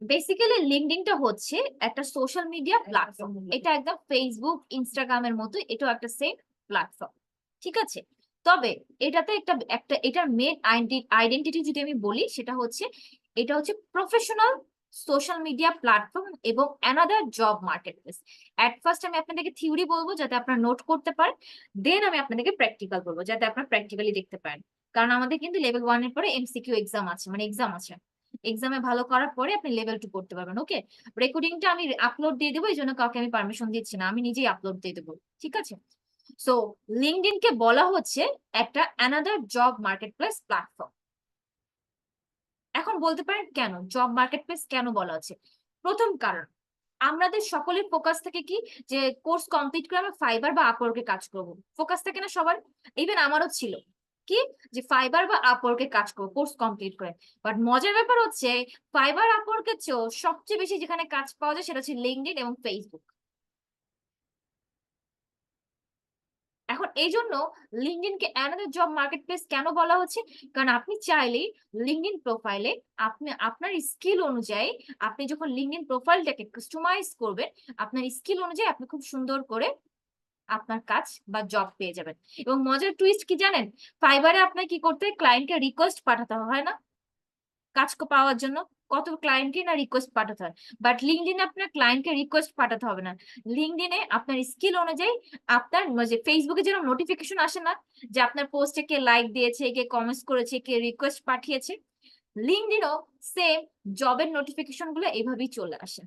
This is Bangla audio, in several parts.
বেসিক্যালি লিঙ্কডইনটা হচ্ছে একটা সোশ্যাল মিডিয়া প্ল্যাটফর্ম। এটা একদম ফেসবুক ইনস্টাগ্রামের মতো, এটাও একটা সেম প্ল্যাটফর্ম, ঠিক আছে। তবে এটাতে একটা একটা এটার মেন আইডেন্টিটি যদি আমি বলি, সেটা হচ্ছে এটা হচ্ছে প্রফেশনাল সোশ্যাল মিডিয়া প্ল্যাটফর্ম এবং another job market place. At first আমি আপনাদেরকে থিওরি বলবো যাতে আপনারা নোট করতে পারেন, দেন আমি আপনাদেরকে প্র্যাকটিক্যাল বলবো যাতে আপনারা প্র্যাকটিক্যালি দেখতে পারেন। কারণ আমাদের কিন্তু লেভেল 1 এর পরে এমসিকিউ এক্সাম আছে, মানে এক্সাম আছে। এক্সামে ভালো করার পরে আপনি লেভেল 2 করতে পারবেন। ওকে, রেকর্ডিংটা আমি আপলোড দিয়ে দেবো, এই জন্য কাউকে আমি পারমিশন দিচ্ছি না, আমি নিজেই আপলোড দিয়ে দেবো, ঠিক আছে। সো লিঙ্কডইন কে বলা হচ্ছে একটা another job market place platform. এখন বলতে পারেন কেন জব মার্কেট প্লেস কেন বলা হচ্ছে। প্রথম কারণ, আমাদের সকলের ফোকাস থাকে কি, যে কোর্স কমপ্লিট করে আমরা ফাইবার বা আপওয়ার্কে কাজ করব, ফোকাস থাকে না সবার। ইভেন আমারও ছিল কি, যে ফাইবার বা আপওয়ার্কে কাজ করবো কোর্স কমপ্লিট করে। বাট মজার ব্যাপার হচ্ছে ফাইবার আপওয়ার্কের চেয়েও সবচেয়ে বেশি যেখানে কাজ পাওয়া যায় সেটা হচ্ছে লিঙ্কডইন এবং ফেসবুক। এখন এই জন্য লিঙ্কডইনকে অ্যানাদার জব মার্কেট প্লেস কেন বলা হচ্ছে, কারণ আপনি চাইলেই লিঙ্কডইন প্রোফাইলে আপনি আপনার স্কিল অনুযায়ী, আপনি যখন লিঙ্কডইন প্রোফাইলটাকে কাস্টমাইজ করবেন, আপনার স্কিল অনুযায়ী আপনি খুব সুন্দর করে আপনার কাজ বা জব পেয়ে যাবেন। এবং মজার টুইস্ট কি জানেন, ফাইবারে আপনার কি করতে হয়, ক্লায়েন্টকে রিকোয়েস্ট পাঠাতে হয় না কাজ পাওয়ার জন্য, কত ক্লায়েন্টকে না রিকোয়েস্ট পাঠাতে হয়। বাট লিঙ্কডইনে আপনার ক্লায়েন্টকে রিকোয়েস্ট পাঠাতে হবে না। লিঙ্কডইনে আপনার স্কিল অনুযায়ী আপনার যে ফেসবুকে যেরকম নোটিফিকেশন আসে না, যে আপনার পোস্টে কে লাইক দিয়েছে, কে কমেন্টস করেছে, কে রিকোয়েস্ট পাঠিয়েছে, লিঙ্কডইনও সেম জবের নোটিফিকেশন গুলো এইভাবেই চলে আসে।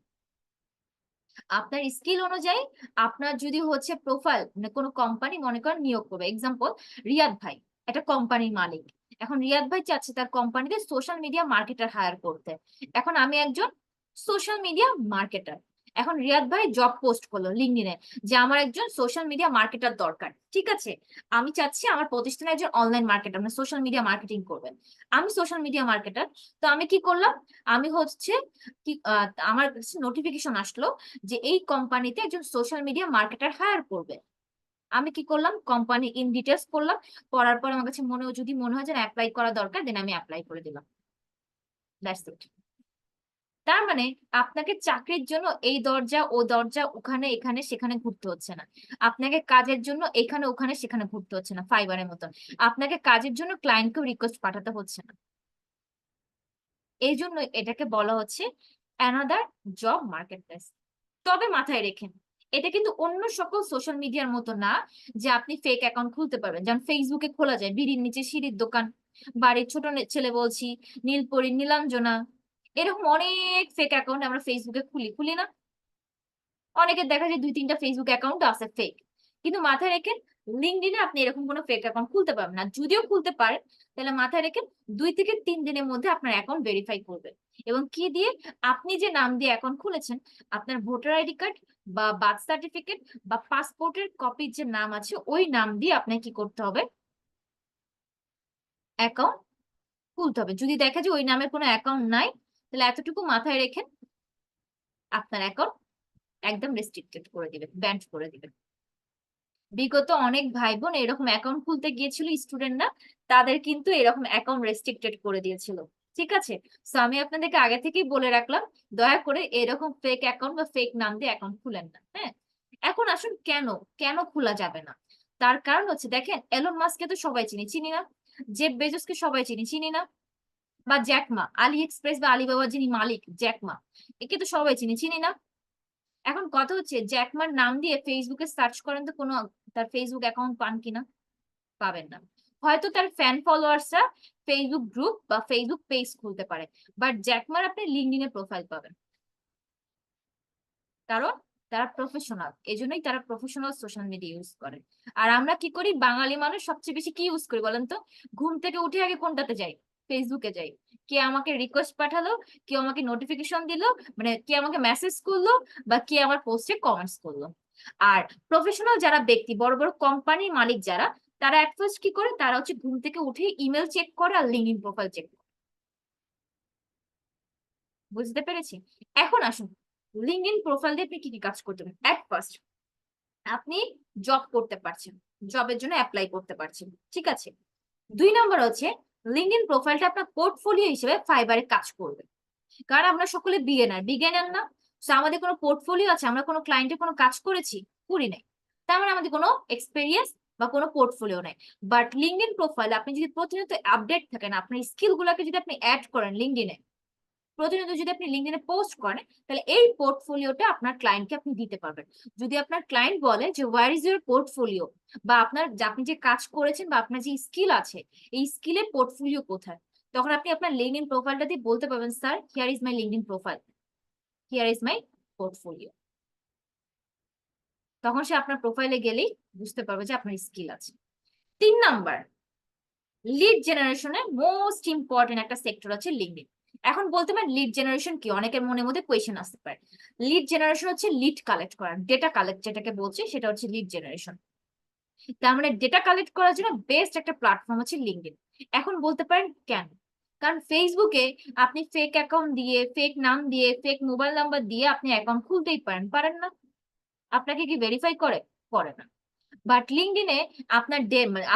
আপনার স্কিল অনুযায়ী আপনার যদি হচ্ছে প্রোফাইল, মানে কোনো কোম্পানি মনে করেন নিয়োগ করবে, এক্সাম্পল রিয়াদ ভাই একটা কোম্পানির মালিক, এখন রিয়াদ ভাই চাচ্ছে তার কোম্পানিতে সোশ্যাল মিডিয়া মার্কেটার হায়ার করতে। এখন আমি একজন সোশ্যাল মিডিয়া মার্কেটার, এখন রিয়াদ ভাই জব পোস্ট করলো লিঙ্কডইনে যে আমার একজন সোশ্যাল মিডিয়া মার্কেটার দরকার, ঠিক আছে। আমি চাচ্ছি আমার প্রতিষ্ঠানে একজন অনলাইন মার্কেটার, মানে সোশ্যাল মিডিয়া মার্কেটিং করবেন। আমি সোশ্যাল মিডিয়া মার্কেটার, তো আমি কি করলাম, আমি হচ্ছে কি আমার নোটিফিকেশন আসলো যে এই কোম্পানিতে একজন সোশ্যাল মিডিয়া মার্কেটার হায়ার করবে। আমি কি করলাম, কোম্পানি ইন ডিটেলস করলাম, করার পর আমার কাছে যদি মনে হয় যে অ্যাপ্লাই করা দরকার, দেন আমি অ্যাপ্লাই করে দিলাম। That's it. তার মানে আপনাকে চাকরির জন্য এই দরজা ও দরজা, ওখানে এখানে সেখানে ঘুরতে হচ্ছে না। আপনাকে কাজের জন্য এখানে ওখানে সেখানে ঘুরতে হচ্ছে না ফাইবারের মতন। আপনাকে কাজের জন্য ক্লায়েন্টকেও রিকোয়েস্ট পাঠাতে হচ্ছে না। এই জন্য এটাকে বলা হচ্ছে অ্যানাদার জব মার্কেট প্লেস। তবে মাথায় রেখেন, এটা কিন্তু অন্য সকল সোশ্যাল মিডিয়ার মতো না যে আপনি ফেক অ্যাকাউন্ট খুলতে পারবেন। যেমন ফেসবুকে খোলা যায় বিড়ির নিচে সিঁড়ির দোকান, বাড়ির ছোট ছেলে বলছি, নীলপরি, নীলাঞ্জনা, এরকম অনেক ফেক অ্যাকাউন্ট আমরা ফেসবুকে খুলি খুলি না। অনেকের দেখা যায় 2-3টা ফেসবুক অ্যাকাউন্ট আছে ফেক। কিন্তু মাথায় রেখেন, লিঙ্কডইনে আপনি এরকম কোনো ফেক অ্যাকাউন্ট খুলতে পারবেন না। যদিও খুলতে পারেন, তাহলে মাথায় রেখেন 2 থেকে 3 দিনের মধ্যে আপনার অ্যাকাউন্ট ভেরিফাই করবে। এবং কি দিয়ে, আপনি যে নাম দিয়ে অ্যাকাউন্ট খুলেছেন, আপনার ভোটার আইডি কার্ড বা বার্থ সার্টিফিকেট বা পাসপোর্টের কপির যে নাম আছে ওই নাম দিয়ে আপনাকে কি করতে হবে, অ্যাকাউন্ট খুলতে হবে। যদি দেখা যায় ওই নামে কোনো অ্যাকাউন্ট নাই, তাহলে এতটুকু মাথায় রেখেন, আপনার অ্যাকাউন্ট একদম রেস্ট্রিক্টেড করে দিবে, ব্যান্ড করে দিবে। বিগত অনেক ভাই বোন এরকম অ্যাকাউন্ট খুলতে গিয়েছিল স্টুডেন্টরা, তাদের কিন্তু এরকম অ্যাকাউন্ট রেস্ট্রিক্টেড করে দিয়েছিল, ঠিক আছে। সো আমি আপনাদেরকে আগে থেকেই বলে রাখলাম, দয়া করে এরকম ফেক অ্যাকাউন্ট বা ফেক নাম দিয়ে অ্যাকাউন্ট খুলেন না, হ্যাঁ। এখন আসুন কেন কেন খোলা যাবে না। তার কারণ হচ্ছে, দেখেন এলন মাস্ককে তো সবাই চিনি, চিনি না? জেফ বেজোসকে সবাই চিনি, চিনি না? বা জ্যাকমা, আলি এক্সপ্রেস বা আলিবাবার যিনি মালিক জ্যাকমা, একে তো সবাই চিনি, চিনি না? এখন কথা হচ্ছে জ্যাকমার নাম দিয়ে ফেসবুকে সার্চ করেন তো কোনো তার ফেসবুক অ্যাকাউন্ট পান কিনা, পাবেন না। হয়তো তার ফ্যান ফলোয়ার্সরা ফেসবুক গ্রুপ বা ফেসবুক পেজ খুলতে পারে, বাট জ্যাকমার আপনি লিঙ্কডইনে প্রোফাইল পাবেন। কারণ তারা প্রফেশনাল, এজন্যই তারা প্রফেশনাল সোশ্যাল মিডিয়া ইউজ করে। আর আমরা কি করি, বাঙালি মানুষ সবচেয়ে বেশি কি ইউজ করি বলেন তো? ঘুম থেকে উঠে আগে কোনটাতে যাই? ফেসবুকে যাই। কে আমাকে রিকোয়েস্ট পাঠালো, কেউ আমাকে নোটিফিকেশন দিল, মানে কে আমাকে মেসেজ করলো, বা কে আমার পোস্টে কমেন্টস করলো। আর প্রফেশনাল যারা ব্যক্তি, বড় বড় কোম্পানির মালিক যারা, তারা এট ফার্স্ট কি করে, তারা হচ্ছে ঘুম থেকে উঠে ইমেল চেক করে আর লিঙ্কডইন প্রোফাইল চেক করে। বুঝতে পেরেছি। এখন আসুন, লিঙ্কডইন প্রোফাইল দিয়ে আপনি কি কি কাজ করতে পারেন। এট ফার্স্ট, আপনি জব করতে পারছেন, জবের জন্য অ্যাপ্লাই করতে পারছেন, ঠিক আছে। 2 নম্বর হচ্ছে, লিঙ্কডইন প্রোফাইলটা আপনার পোর্টফোলিও হিসেবে ফাইবারে কাজ করবে। কারণ আমরা সকলে বিগিনার না। তো আমাদের কোনো পোর্টফোলিও আছে, আমরা কোনো ক্লায়েন্টের কোনো কাজ করি নাই, তার মানে আমাদের কোনো এক্সপেরিয়েন্স বা কোনো পোর্টফোলিও নাই। বাট লিঙ্কডইন প্রোফাইল আপনি যদি প্রতিনিয়ত আপডেট থাকেন, আপনার স্কিল গুলাকে যদি আপনি অ্যাড করেন লিঙ্কডইনে, প্রতিনিয়ত যদি আপনি লিঙ্কডইনে পোস্ট করেন, তাহলে এই পোর্টফোলিওটা আপনার ক্লায়েন্টকে আপনি দিতে পারবেন। যদি আপনার ক্লায়েন্ট বলে যে ওয়ার ইজ ইউর পোর্টফোলিও, বা আপনি যে কাজ করেছেন বা আপনার যে স্কিল আছে, এই স্কিলের পোর্টফোলিও কোথায়, তখন আপনি আপনার লিঙ্কডইন প্রোফাইলটা দিয়ে বলতে পারবেন, sir here is my LinkedIn profile, here is my portfolio. তখন সে আপনার প্রোফাইলে গেলেই বুঝতে পারবে যে আপনার স্কিল আছে। 3 নাম্বার, লিড জেনারেশনের মোস্ট ইম্পর্টেন্ট একটা সেক্টর আছে লিঙ্কডইন। এখন বলতে পারেন লিড জেনারেশন কি, অনেকের মনের মধ্যে কোয়েশ্চেন আসতে পারে। লিড জেনারেশন হচ্ছে লিড কালেক্ট করা, ডেটা কালেক্ট যেটাকে বলছে সেটা হচ্ছে লিড জেনারেশন। তার মানে ডেটা কালেক্ট করার জন্য বেস্ট একটা প্ল্যাটফর্ম হচ্ছে লিঙ্কডইন। এখন বলতে পারেন কেন, কারণ ফেসবুকে আপনি ফেক অ্যাকাউন্ট দিয়ে, ফেক নাম দিয়ে, ফেক মোবাইল নাম্বার দিয়ে আপনি অ্যাকাউন্ট খুলতেই পারেন না? আপনাকে কি ভেরিফাই করে না। বাট লিঙ্কডইনে আপনার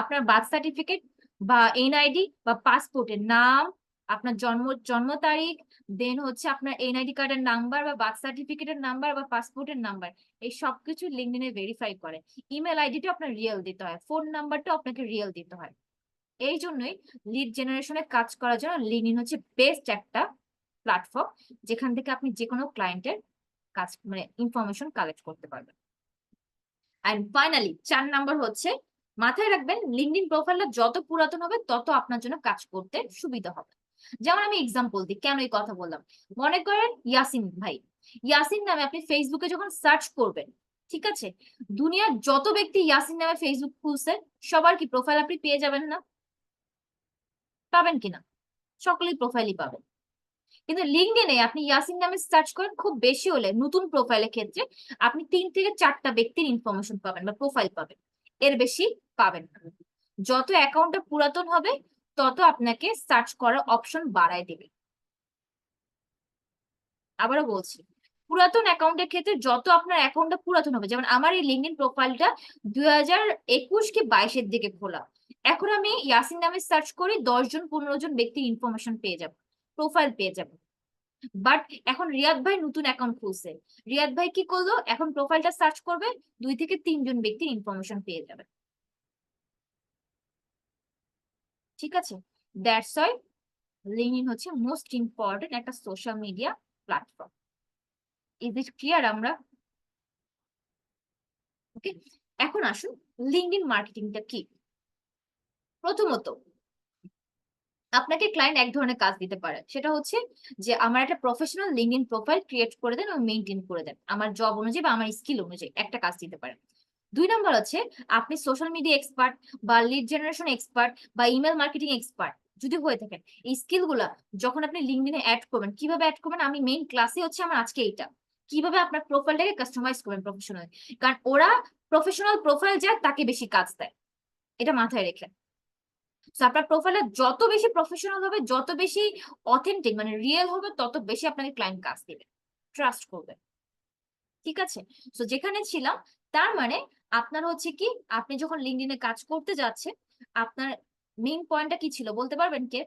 আপনার বার্থ সার্টিফিকেট বা এনআইডি বা পাসপোর্টের নাম, আপনার জন্ম তারিখ, দেন হচ্ছে আপনার এনআইডি কার্ডের নাম্বার বা বার্থ সার্টিফিকেটের নাম্বার বা পাসপোর্টের নাম্বার, এই সবকিছু লিঙ্কডইনে ভেরিফাই করে। ইমেল আইডিটা আপনার রিয়েল দিতে হয়, ফোন নাম্বারটা আপনাকে রিয়েল দিতে হয়। এই জন্যই লিড জেনারেশনে কাজ করার জন্য লিঙ্কডইন হচ্ছে বেস্ট একটা প্ল্যাটফর্ম, যেখান থেকে আপনি যে কোনো ক্লায়েন্টের কাজ মানে ইনফরমেশন কালেক্ট করতে পারবেন। এন্ড ফাইনালি 4 নাম্বার হচ্ছে, মাথায় রাখবেন লিঙ্কডইন প্রোফাইলটা যত পুরাতন হবে তত আপনার জন্য কাজ করতে সুবিধা হবে। যেমন আমি এক্সাম্পল দিই কেন এই কথা বললাম। মনে করেন ইয়াসিন ভাই, ইয়াসিন নামে আপনি ফেসবুকে যখন সার্চ করবেন, ঠিক আছে, দুনিয়ার যত ব্যক্তি ইয়াসিন নামে ফেসবুক খুলছে সবার কি প্রোফাইল আপনি পেয়ে যাবেন না? পাবেন কিনা? সকলেই প্রোফাইলই পাবেন। কিন্তু লিঙ্কডইনে আপনি ইয়াসিন নামে সার্চ করেন, খুব বেশি হলে নতুন প্রোফাইলের ক্ষেত্রে আপনি 3 থেকে 4টা ব্যক্তির ইনফরমেশন পাবেন বা প্রোফাইল পাবেন, এর বেশি পাবেন না। যত অ্যাকাউন্টটা পুরাতন হবে তত আপনাকে সার্চ করার অপশন বাড়ায় দেবে। আবারও বলছি, পুরাতন অ্যাকাউন্টের ক্ষেত্রে যত আপনার অ্যাকাউন্টটা পুরাতন হবে, যেমন আমার এই লিঙ্কডইন প্রোফাইলটা 2021 কি 22-এর দিকে খোলা, এখন আমি ইয়াসিন নামে সার্চ করি 10 জন 15 জন ব্যক্তির ইনফরমেশন পেয়ে যাব, প্রোফাইল পেয়ে যাব। বাট এখন রিয়াদ ভাই নতুন অ্যাকাউন্ট খুলছে, রিয়াদ ভাই কি করলো, এখন প্রোফাইলটা সার্চ করবে 2 থেকে 3 জন ব্যক্তির ইনফরমেশন পেয়ে যাবে। ঠিক আছে, দ্যাটস ওয়াই লিঙ্কডইন হচ্ছে মোস্ট ইম্পর্টেন্ট একটা social media platform. Is it clear? আমরা ওকে, এখন আসুন লিঙ্কডইন মার্কেটিংটা কি। প্রথমত আপনাকে ক্লায়েন্ট এক ধরনের কাজ দিতে পারে, সেটা হচ্ছে যে আমার একটা প্রফেশনাল লিঙ্কডইন প্রোফাইল ক্রিয়েট করে দেন এবং মেইনটেইন করে দেন, আমার জব অনুযায়ী বা আমার স্কিল অনুযায়ী একটা কাজ দিতে পারে। 2 নাম্বার হচ্ছে আপনি সোশ্যাল মিডিয়া এক্সপার্ট বা লিড জেনারেশন এক্সপার্ট বা ইমেল মার্কেটিং এক্সপার্ট যদি হয়ে থাকেন, এই স্কিল গুলা যখন আপনি লিঙ্কডইনে অ্যাড করবেন, কিভাবে অ্যাড করবেন আমি মেইন ক্লাসে হচ্ছে আমার আজকে এইটা, কিভাবে আপনার প্রোফাইলটাকে কাস্টমাইজ করবেন প্রফেশনাল, কারণ ওরা প্রফেশনাল প্রোফাইল যায় তাকে বেশি কাজ দেয়, এটা মাথায় রেখে। আপনার প্রোফাইলে যত বেশি প্রফেশনাল হবে, যত বেশি অথেন্টিক মানে রিয়েল হবে, তত বেশি আপনাকে ক্লায়েন্ট কাজ দিবে, ট্রাস্ট করবে। ঠিক আছে, তো যেখানে ছিলাম, তার মানে আপনার হচ্ছে কি, আপনি যখন লিঙ্কডইনে কাজ করতে যাচ্ছেন, আপনার মেইন পয়েন্টটা কি ছিল বলতে পারবেন কে?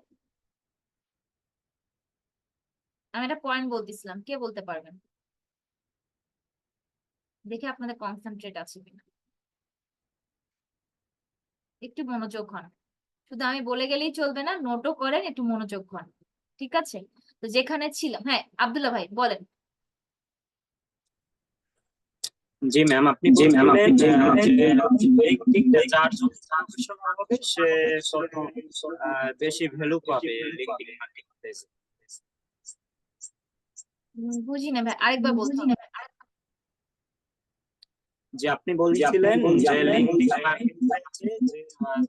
আমি একটা পয়েন্ট বলতেছিলাম, কে বলতে পারবেন? দেখে আপনাদের কনসেন্ট্রেট আছে কিনা, একটু মনোযোগ হন। শুধু আমি বলে গেলেই চলবে না, নোটও করেন, একটু মনোযোগ হন। ঠিক আছে, তো যেখানে ছিলাম, হ্যাঁ আব্দুল্লাহ ভাই বলেন। জি ম্যাম, আপনি বলছিলেন যে যার যত প্রফেশনাল হবে সে তত বেশি ভ্যালু পাবে লিঙ্কডইন মার্কেটপ্লেসে। বুঝি না ভাই, আরেকবার বলতে হবে। যে আপনি বলছিলেন যে লিঙ্কডইন মার্কেটপ্লেসে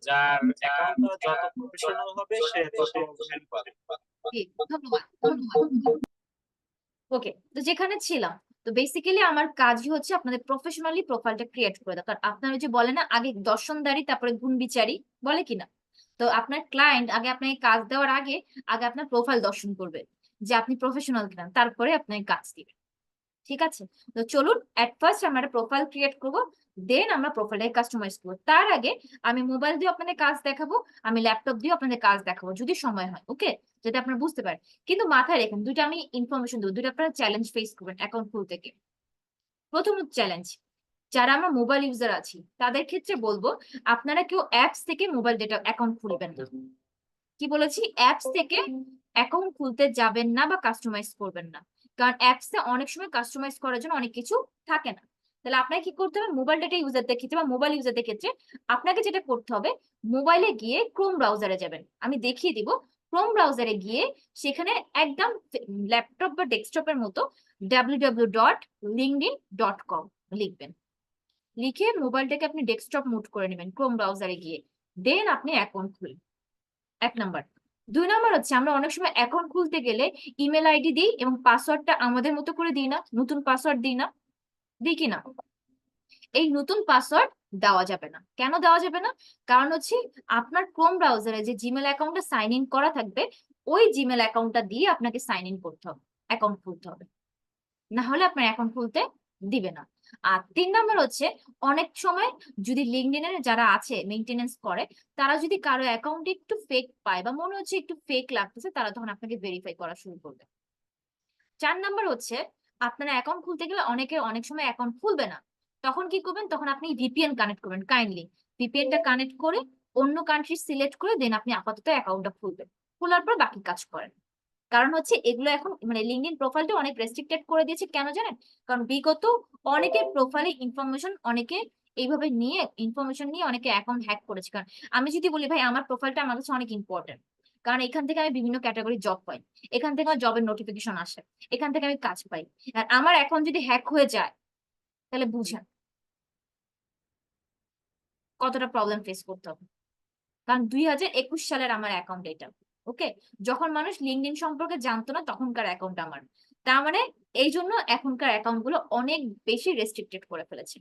যার অ্যাকাউন্টটা যত প্রফেশনাল হবে সে তত ভ্যালু পাবে। ধন্যবাদ ধন্যবাদ। ওকে, তো যেখানে ছিলাম, তো বেসিক্যালি আমার কাজই হচ্ছে আপনাদের প্রফেশনালি প্রোফাইলটা ক্রিয়েট করে দেওয়া। কারণ আপনারা যে বলে না আগে দর্শনদারি তারপরে গুণ বিচারি, বলে কিনা, তো আপনার ক্লায়েন্ট আগে আপনাকে কাজ দেওয়ার আগে আগে আপনার প্রোফাইল দর্শন করবে যে আপনি প্রফেশনাল কিনা, তারপরে আপনাকে কাজ দিবে। ঠিক আছে, তো চলুন এট ফার্স্ট আমরা একটা প্রোফাইল ক্রিয়েট করব, দেন আমরা প্রোফাইলটাকে কাস্টমাইজ করবো। তার আগে আমি মোবাইল দিয়ে আপনাদের কাজ দেখাবো, আমি ল্যাপটপ দিয়ে আপনাদের কাজ দেখাবো যদি সময় হয়। ওকে, যাতে আপনারা বুঝতে পারেন। কিন্তু মাথায় রাখেন, দুইটা আমি ইনফরমেশন দেবো, দুইটা আপনারা চ্যালেঞ্জ ফেস করবেন অ্যাকাউন্ট খুলতে গিয়ে। প্রথম চ্যালেঞ্জ, যারা আমরা মোবাইল ইউজার আছি তাদের ক্ষেত্রে বলবো, আপনারা কেউ অ্যাপস থেকে মোবাইল ডেটা অ্যাকাউন্ট খুলবেন না। কি বলেছি? অ্যাপস থেকে অ্যাকাউন্ট খুলতে যাবেন না বা কাস্টমাইজ করবেন না, কারণ অ্যাপসে অনেক সময় কাস্টমাইজ করার জন্য অনেক কিছু থাকে না। তাহলে আপনাকে কি করতে হবে? মোবাইল ডেটা ইউজারদের ক্ষেত্রে বা মোবাইল ইউজারদের ক্ষেত্রে আপনাকে যেটা করতে হবে, মোবাইলে গিয়ে ক্রোম ব্রাউজারে যাবেন, আমি দেখিয়ে দিব। ক্রোম ব্রাউজারে গিয়ে সেখানে একদম ল্যাপটপ বা ডেস্কটপের মতো www.linkedin.com লিখবেন। লিখে মোবাইলটাকে আপনি ডেস্কটপ মুড করে নেবেন ক্রোম ব্রাউজারে গিয়ে, দেন আপনি অ্যাকাউন্ট খুলবেন। এক নাম্বার। দুই নাম্বার হচ্ছে, আমরা অনেক সময় অ্যাকাউন্ট খুলতে গেলে ইমেল আইডি দিই এবং পাসওয়ার্ডটা আমাদের মতো করে দিই না, নতুন পাসওয়ার্ড দিই না, দিই কি না? এই নতুন পাসওয়ার্ড দেওয়া যাবে না। কেন দেওয়া যাবে না? কারণ হচ্ছে আপনার ক্রোম ব্রাউজারে যে জিমেল অ্যাকাউন্টটা সাইন ইন করা থাকবে, ওই জিমেল অ্যাকাউন্টটা দিয়ে আপনাকে সাইন ইন করতে হবে, অ্যাকাউন্ট খুলতে হবে, না হলে আপনার অ্যাকাউন্ট খুলতে দিবে না। আর তিন নাম্বার হচ্ছে, অনেক সময় যদি লিঙ্কডইনের যারা আছে মেইনটেনেন্স করে, তারা যদি কারো অ্যাকাউন্ট একটু ফেক পায় বা মনে হচ্ছে একটু ফেক লাগতেছে, তারা তখন আপনাকে ভেরিফাই করা শুরু করবে। চার নাম্বার হচ্ছে, আপনারা অ্যাকাউন্ট খুলতে গেলে অনেকে অনেক সময় অ্যাকাউন্ট খুলবে না, তখন কি করবেন? তখন আপনি ভিপিএন কানেক্ট করবেন। কাইন্ডলি ভিপিএনটা কানেক্ট করে অন্য কান্ট্রি সিলেক্ট করে দেন আপনি আপাতত অ্যাকাউন্টটা খুলবেন, খোলার পর বাকি কাজ করেন। কারণ হচ্ছে এগুলো এখন মানে লিঙ্কডইন প্রোফাইলটা অনেক রেস্ট্রিক্টেড করে দিয়েছে, কেন জানেন? কারণ বিগত অনেকের প্রোফাইলে ইনফরমেশন অনেকে এইভাবে নিয়ে ইনফরমেশন নিয়ে অনেকে অ্যাকাউন্ট হ্যাক করেছে। কারণ আমি যদি বলি ভাই আমার প্রোফাইলটা আমার কাছে অনেক ইম্পর্টেন্ট, কারণ এখান থেকে আমি বিভিন্ন ক্যাটাগরি জব পাই, এখান থেকে আমার জবের নোটিফিকেশন আসে, এখান থেকে আমি কাজ পাই। আর আমার অ্যাকাউন্ট যদি হ্যাক হয়ে যায়, তাহলে বুঝেন কতটা প্রবলেম ফেস করতে হবে। কারণ 2021 সালের আমার অ্যাকাউন্ট এটা, ওকে? যখন মানুষ লিঙ্কডইন সম্পর্কে জানতো না তখনকার অ্যাকাউন্ট আমার। তার মানে এই জন্য এখনকার অ্যাকাউন্ট গুলো অনেক বেশি রেস্ট্রিক্টেড করে ফেলেছে,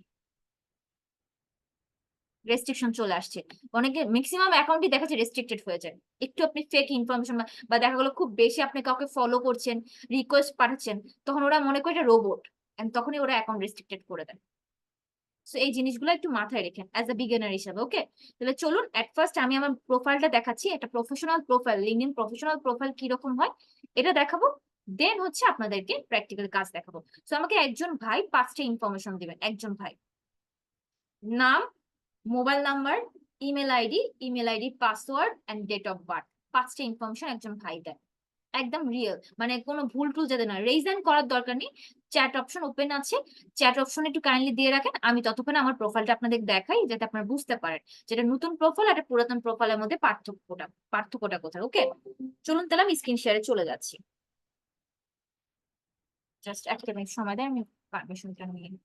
রেস্ট্রিকশন চলে আসছে। অনেকে ম্যাক্সিমাম অ্যাকাউন্টই দেখা যাচ্ছে রেস্ট্রিক্টেড হয়ে যায়। একটু আপনি ফেক ইনফরমেশন বা দেখা গেলো খুব বেশি আপনি কাউকে ফলো করছেন, রিকোয়েস্ট পাঠাচ্ছেন, তখন ওরা মনে করে এটা রোবট, এন্ড তখনই ওরা অ্যাকাউন্ট রেস্ট্রিক্টেড করে দেয়। সো এই জিনিসগুলো একটু মাথায় রেখেন অ্যাজ এ বিগিনার হিসাবে, ওকে? তাহলে চলুন এট ফার্স্ট আমি আমার প্রোফাইলটা দেখাচ্ছি, একটা professional profile, LinkedIn professional profile কিরকম হয় এটা দেখাবো। দেন হচ্ছে আপনাদেরকে প্র্যাকটিক্যাল কাজ দেখাবো। সো আমাকে একজন ভাই 5টা ইনফরমেশন দিবেন। একজন ভাই, নাম, mobile number, email ID password and date of birth. 5টা ইনফরমেশন একজন ভাই দেন, একদম রিয়েল, মানে কোনো ভুল টুল যাতে না। রেজ হ্যান্ড করার দরকার নেই, চ্যাট অপশন ওপেন আছে, চ্যাট অপশন একটু কাইন্ডলি দিয়ে রাখেন। আমি ততক্ষণে আমার প্রোফাইলটা আপনাদের দেখাই, যাতে আপনারা বুঝতে পারেন যেটা নতুন প্রোফাইল আর একটা পুরাতন প্রোফাইলের মধ্যে পার্থক্যটা কোথায়, ওকে? চলুন তাহলে আমি স্ক্রিন শেয়ারে চলে যাচ্ছি। জাস্ট একটা মিনিট সময় দেয়, আমি পারমিশনটা নিয়ে নিই।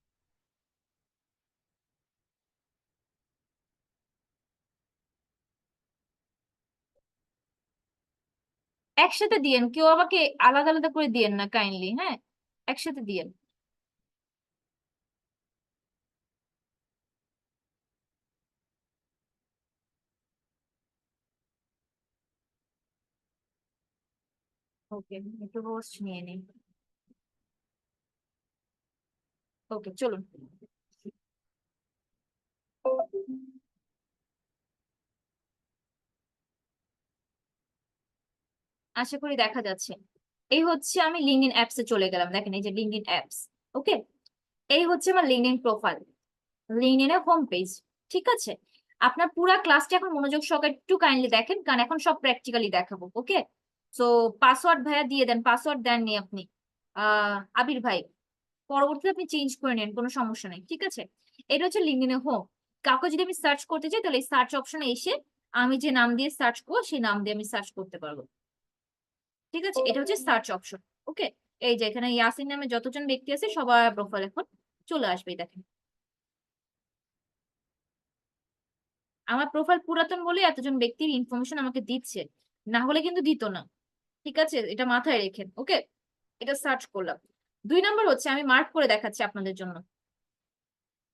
একসাথে দিয়েন, কেউ আমাকে আলাদা আলাদা করে দিয়েন না কাইন্ডলি, হ্যাঁ? একসাথে দিয়েন। ওকে, একটু হোস্ট নিয়ে নিন। ওকে, চলুন। আশা করি দেখা যাচ্ছে। এই হচ্ছে আমি লিঙ্কডইন অ্যাপস এ চলে গেলাম, দেখেন এই যে লিঙ্কডইন অ্যাপস, ওকে? এই হচ্ছে আমার লিঙ্কডইন প্রোফাইল, লিঙ্কডইনের হোম পেজ, ঠিক আছে? আপনার পুরা ক্লাসটা এখন মনোযোগ সহকারে একটু কাইন্ডলি দেখেন, কারণ এখন সব প্র্যাকটিক্যালি দেখাবো, ওকে? সো পাসওয়ার্ড ভাইয়া দিয়ে দেন, পাসওয়ার্ড দেননি আপনি, আবির ভাই। পরবর্তীতে আপনি চেঞ্জ করে নেন, কোনো সমস্যা নেই, ঠিক আছে? এটা হচ্ছে লিঙ্কডইনের হোম। কাউকে যদি আমি সার্চ করতে চাই, তাহলে এই সার্চ অপশনে এসে আমি যে নাম দিয়ে সার্চ করবো সেই নাম দিয়ে আমি সার্চ করতে পারবো, ঠিক আছে? এটা হচ্ছে সার্চ অপশন, ওকে? এই যে এখানে ইয়াসিন নামে যতজন ব্যক্তি আছে সবার প্রোফাইল এখন চলে আসবে, দেখেন। আমার প্রোফাইল পুরাতন বলে এতজন ব্যক্তির ইনফরমেশন আমাকে দিচ্ছে, না হলে কিন্তু দিত না, ঠিক আছে? এটা মাথায় রেখেন, ওকে? এটা সার্চ করলাম। দুই নাম্বার হচ্ছে, আমি মার্ক করে দেখাচ্ছি আপনাদের জন্য।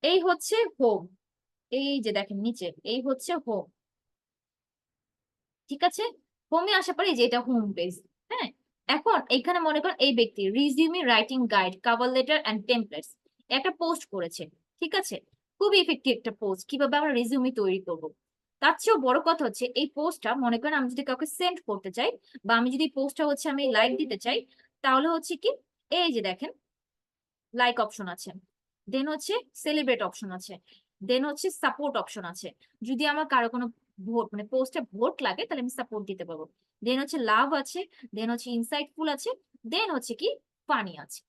এই হচ্ছে হোম, এই যে দেখেন নিচে, এই হচ্ছে হোম, ঠিক আছে? হোমে আসার পরে এই যে এটা হোম পেজ, হ্যাঁ? এখন এখানে মনে করেন এই ব্যক্তি resume writing guide, cover letter and templates একটা পোস্ট করেছে, ঠিক আছে? খুবই ইফেক্টিভ একটা পোস্ট, কিভাবে আমরা রিজিউমি তৈরি করব। তার চেয়েও বড় কথা হচ্ছে এই পোস্টটা মনে করেন আমি যদি কাউকে সেন্ড করতে চাই, বা আমি যদি পোস্টটা হচ্ছে আমি লাইক দিতে চাই, তাহলে হচ্ছে কি এই যে দেখেন লাইক অপশন আছে, দেন হচ্ছে সেলিব্রেট অপশন আছে, দেন হচ্ছে সাপোর্ট অপশন আছে। যদি আমার কারো কোনো ভোট মানে পোস্টে ভোট লাগে তাহলে আমি সাপোর্ট দিতে পারবো। দেন হচ্ছে লাভ আছে, দেন হচ্ছে ইনসাইটফুল আছে, দেন হচ্ছে কি ফানি আছে,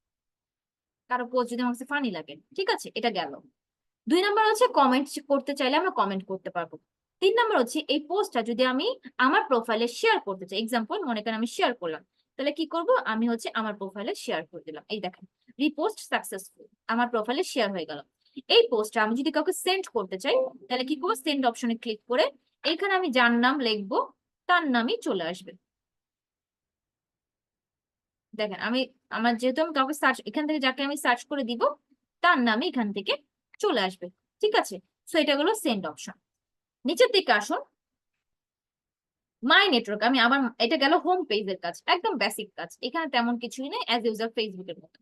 কারো পোস্ট যদি আমার কাছে ফানি লাগে। ঠিক আছে, এটা গেল। 2 নাম্বার হচ্ছে কমেন্ট করতে চাইলে আমরা কমেন্ট করতে পারবো। 3 নাম্বার হচ্ছে এই পোস্টটা যদি আমি আমার প্রোফাইলে শেয়ার করতে চাই, এক্সাম্পল মনে করেন আমি শেয়ার করলাম, তাহলে কি করব, আমি হচ্ছে আমার প্রোফাইলে শেয়ার করে দিলাম, এই দেখেন রিপোস্ট সাকসেসফুল, আমার প্রোফাইলে শেয়ার হয়ে গেল। এই পোস্টটা আমি যদি কাউকে সেন্ড করতে চাই, তাহলে কি করবো, সেন্ড অপশনে ক্লিক করে এখানে আমি যার নাম লিখবো তার নামই চলে আসবে। দেখেন আমি আমার যেহেতু আমি কাউকে সার্চ, এখান থেকে যাকে আমি সার্চ করে দিব তার নামই এখান থেকে চলে আসবে। ঠিক আছে, সো এটা হলো সেন্ড অপশন। নিচের দিকে আসুন, মাই নেটওয়ার্ক, আমি আবার এটা গেল হোম পেজের কাজ, একদম বেসিক কাজ, এখানে তেমন কিছুই নেই, অ্যাজ ইউজার ফেসবুকের মতো।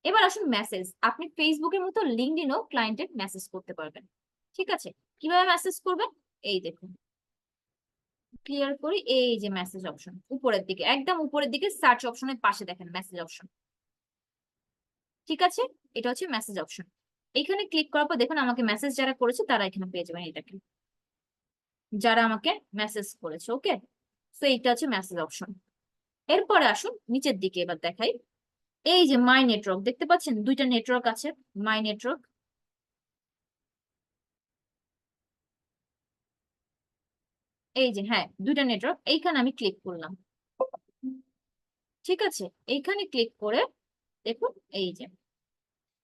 এবার আসুন মেসেজ, আপনি ফেসবুকের মতো লিঙ্কডইনও ক্লায়েন্টের মেসেজ করতে পারবেন। ঠিক আছে, কিভাবে মেসেজ করবেন, এই দেখুন ক্লিয়ার করি, এই যে মেসেজ অপশন উপরের দিকে, একদম উপরের দিকে সার্চ অপশনের পাশে দেখেন মেসেজ অপশন। ঠিক আছে, এটা হচ্ছে মেসেজ অপশন। এখানে ক্লিক করার পর দেখুন আমাকে মেসেজ যারা করেছে তারা এখানে পেয়ে যাবেন, এটাকে যারা আমাকে মেসেজ করেছে। ওকে, তো এইটা হচ্ছে মেসেজ অপশন। এরপরে আসুন নিচের দিকে, এবার দেখাই এই যে মাই নেটওয়ার্ক, দেখতে পাচ্ছেন 2টা নেটওয়ার্ক আছে, মাই নেটওয়ার্ক, এই যে হ্যাঁ 2টা নেটওয়ার্ক, এইখানে আমি ক্লিক করলাম। ঠিক আছে, এইখানে ক্লিক করে দেখুন এই যে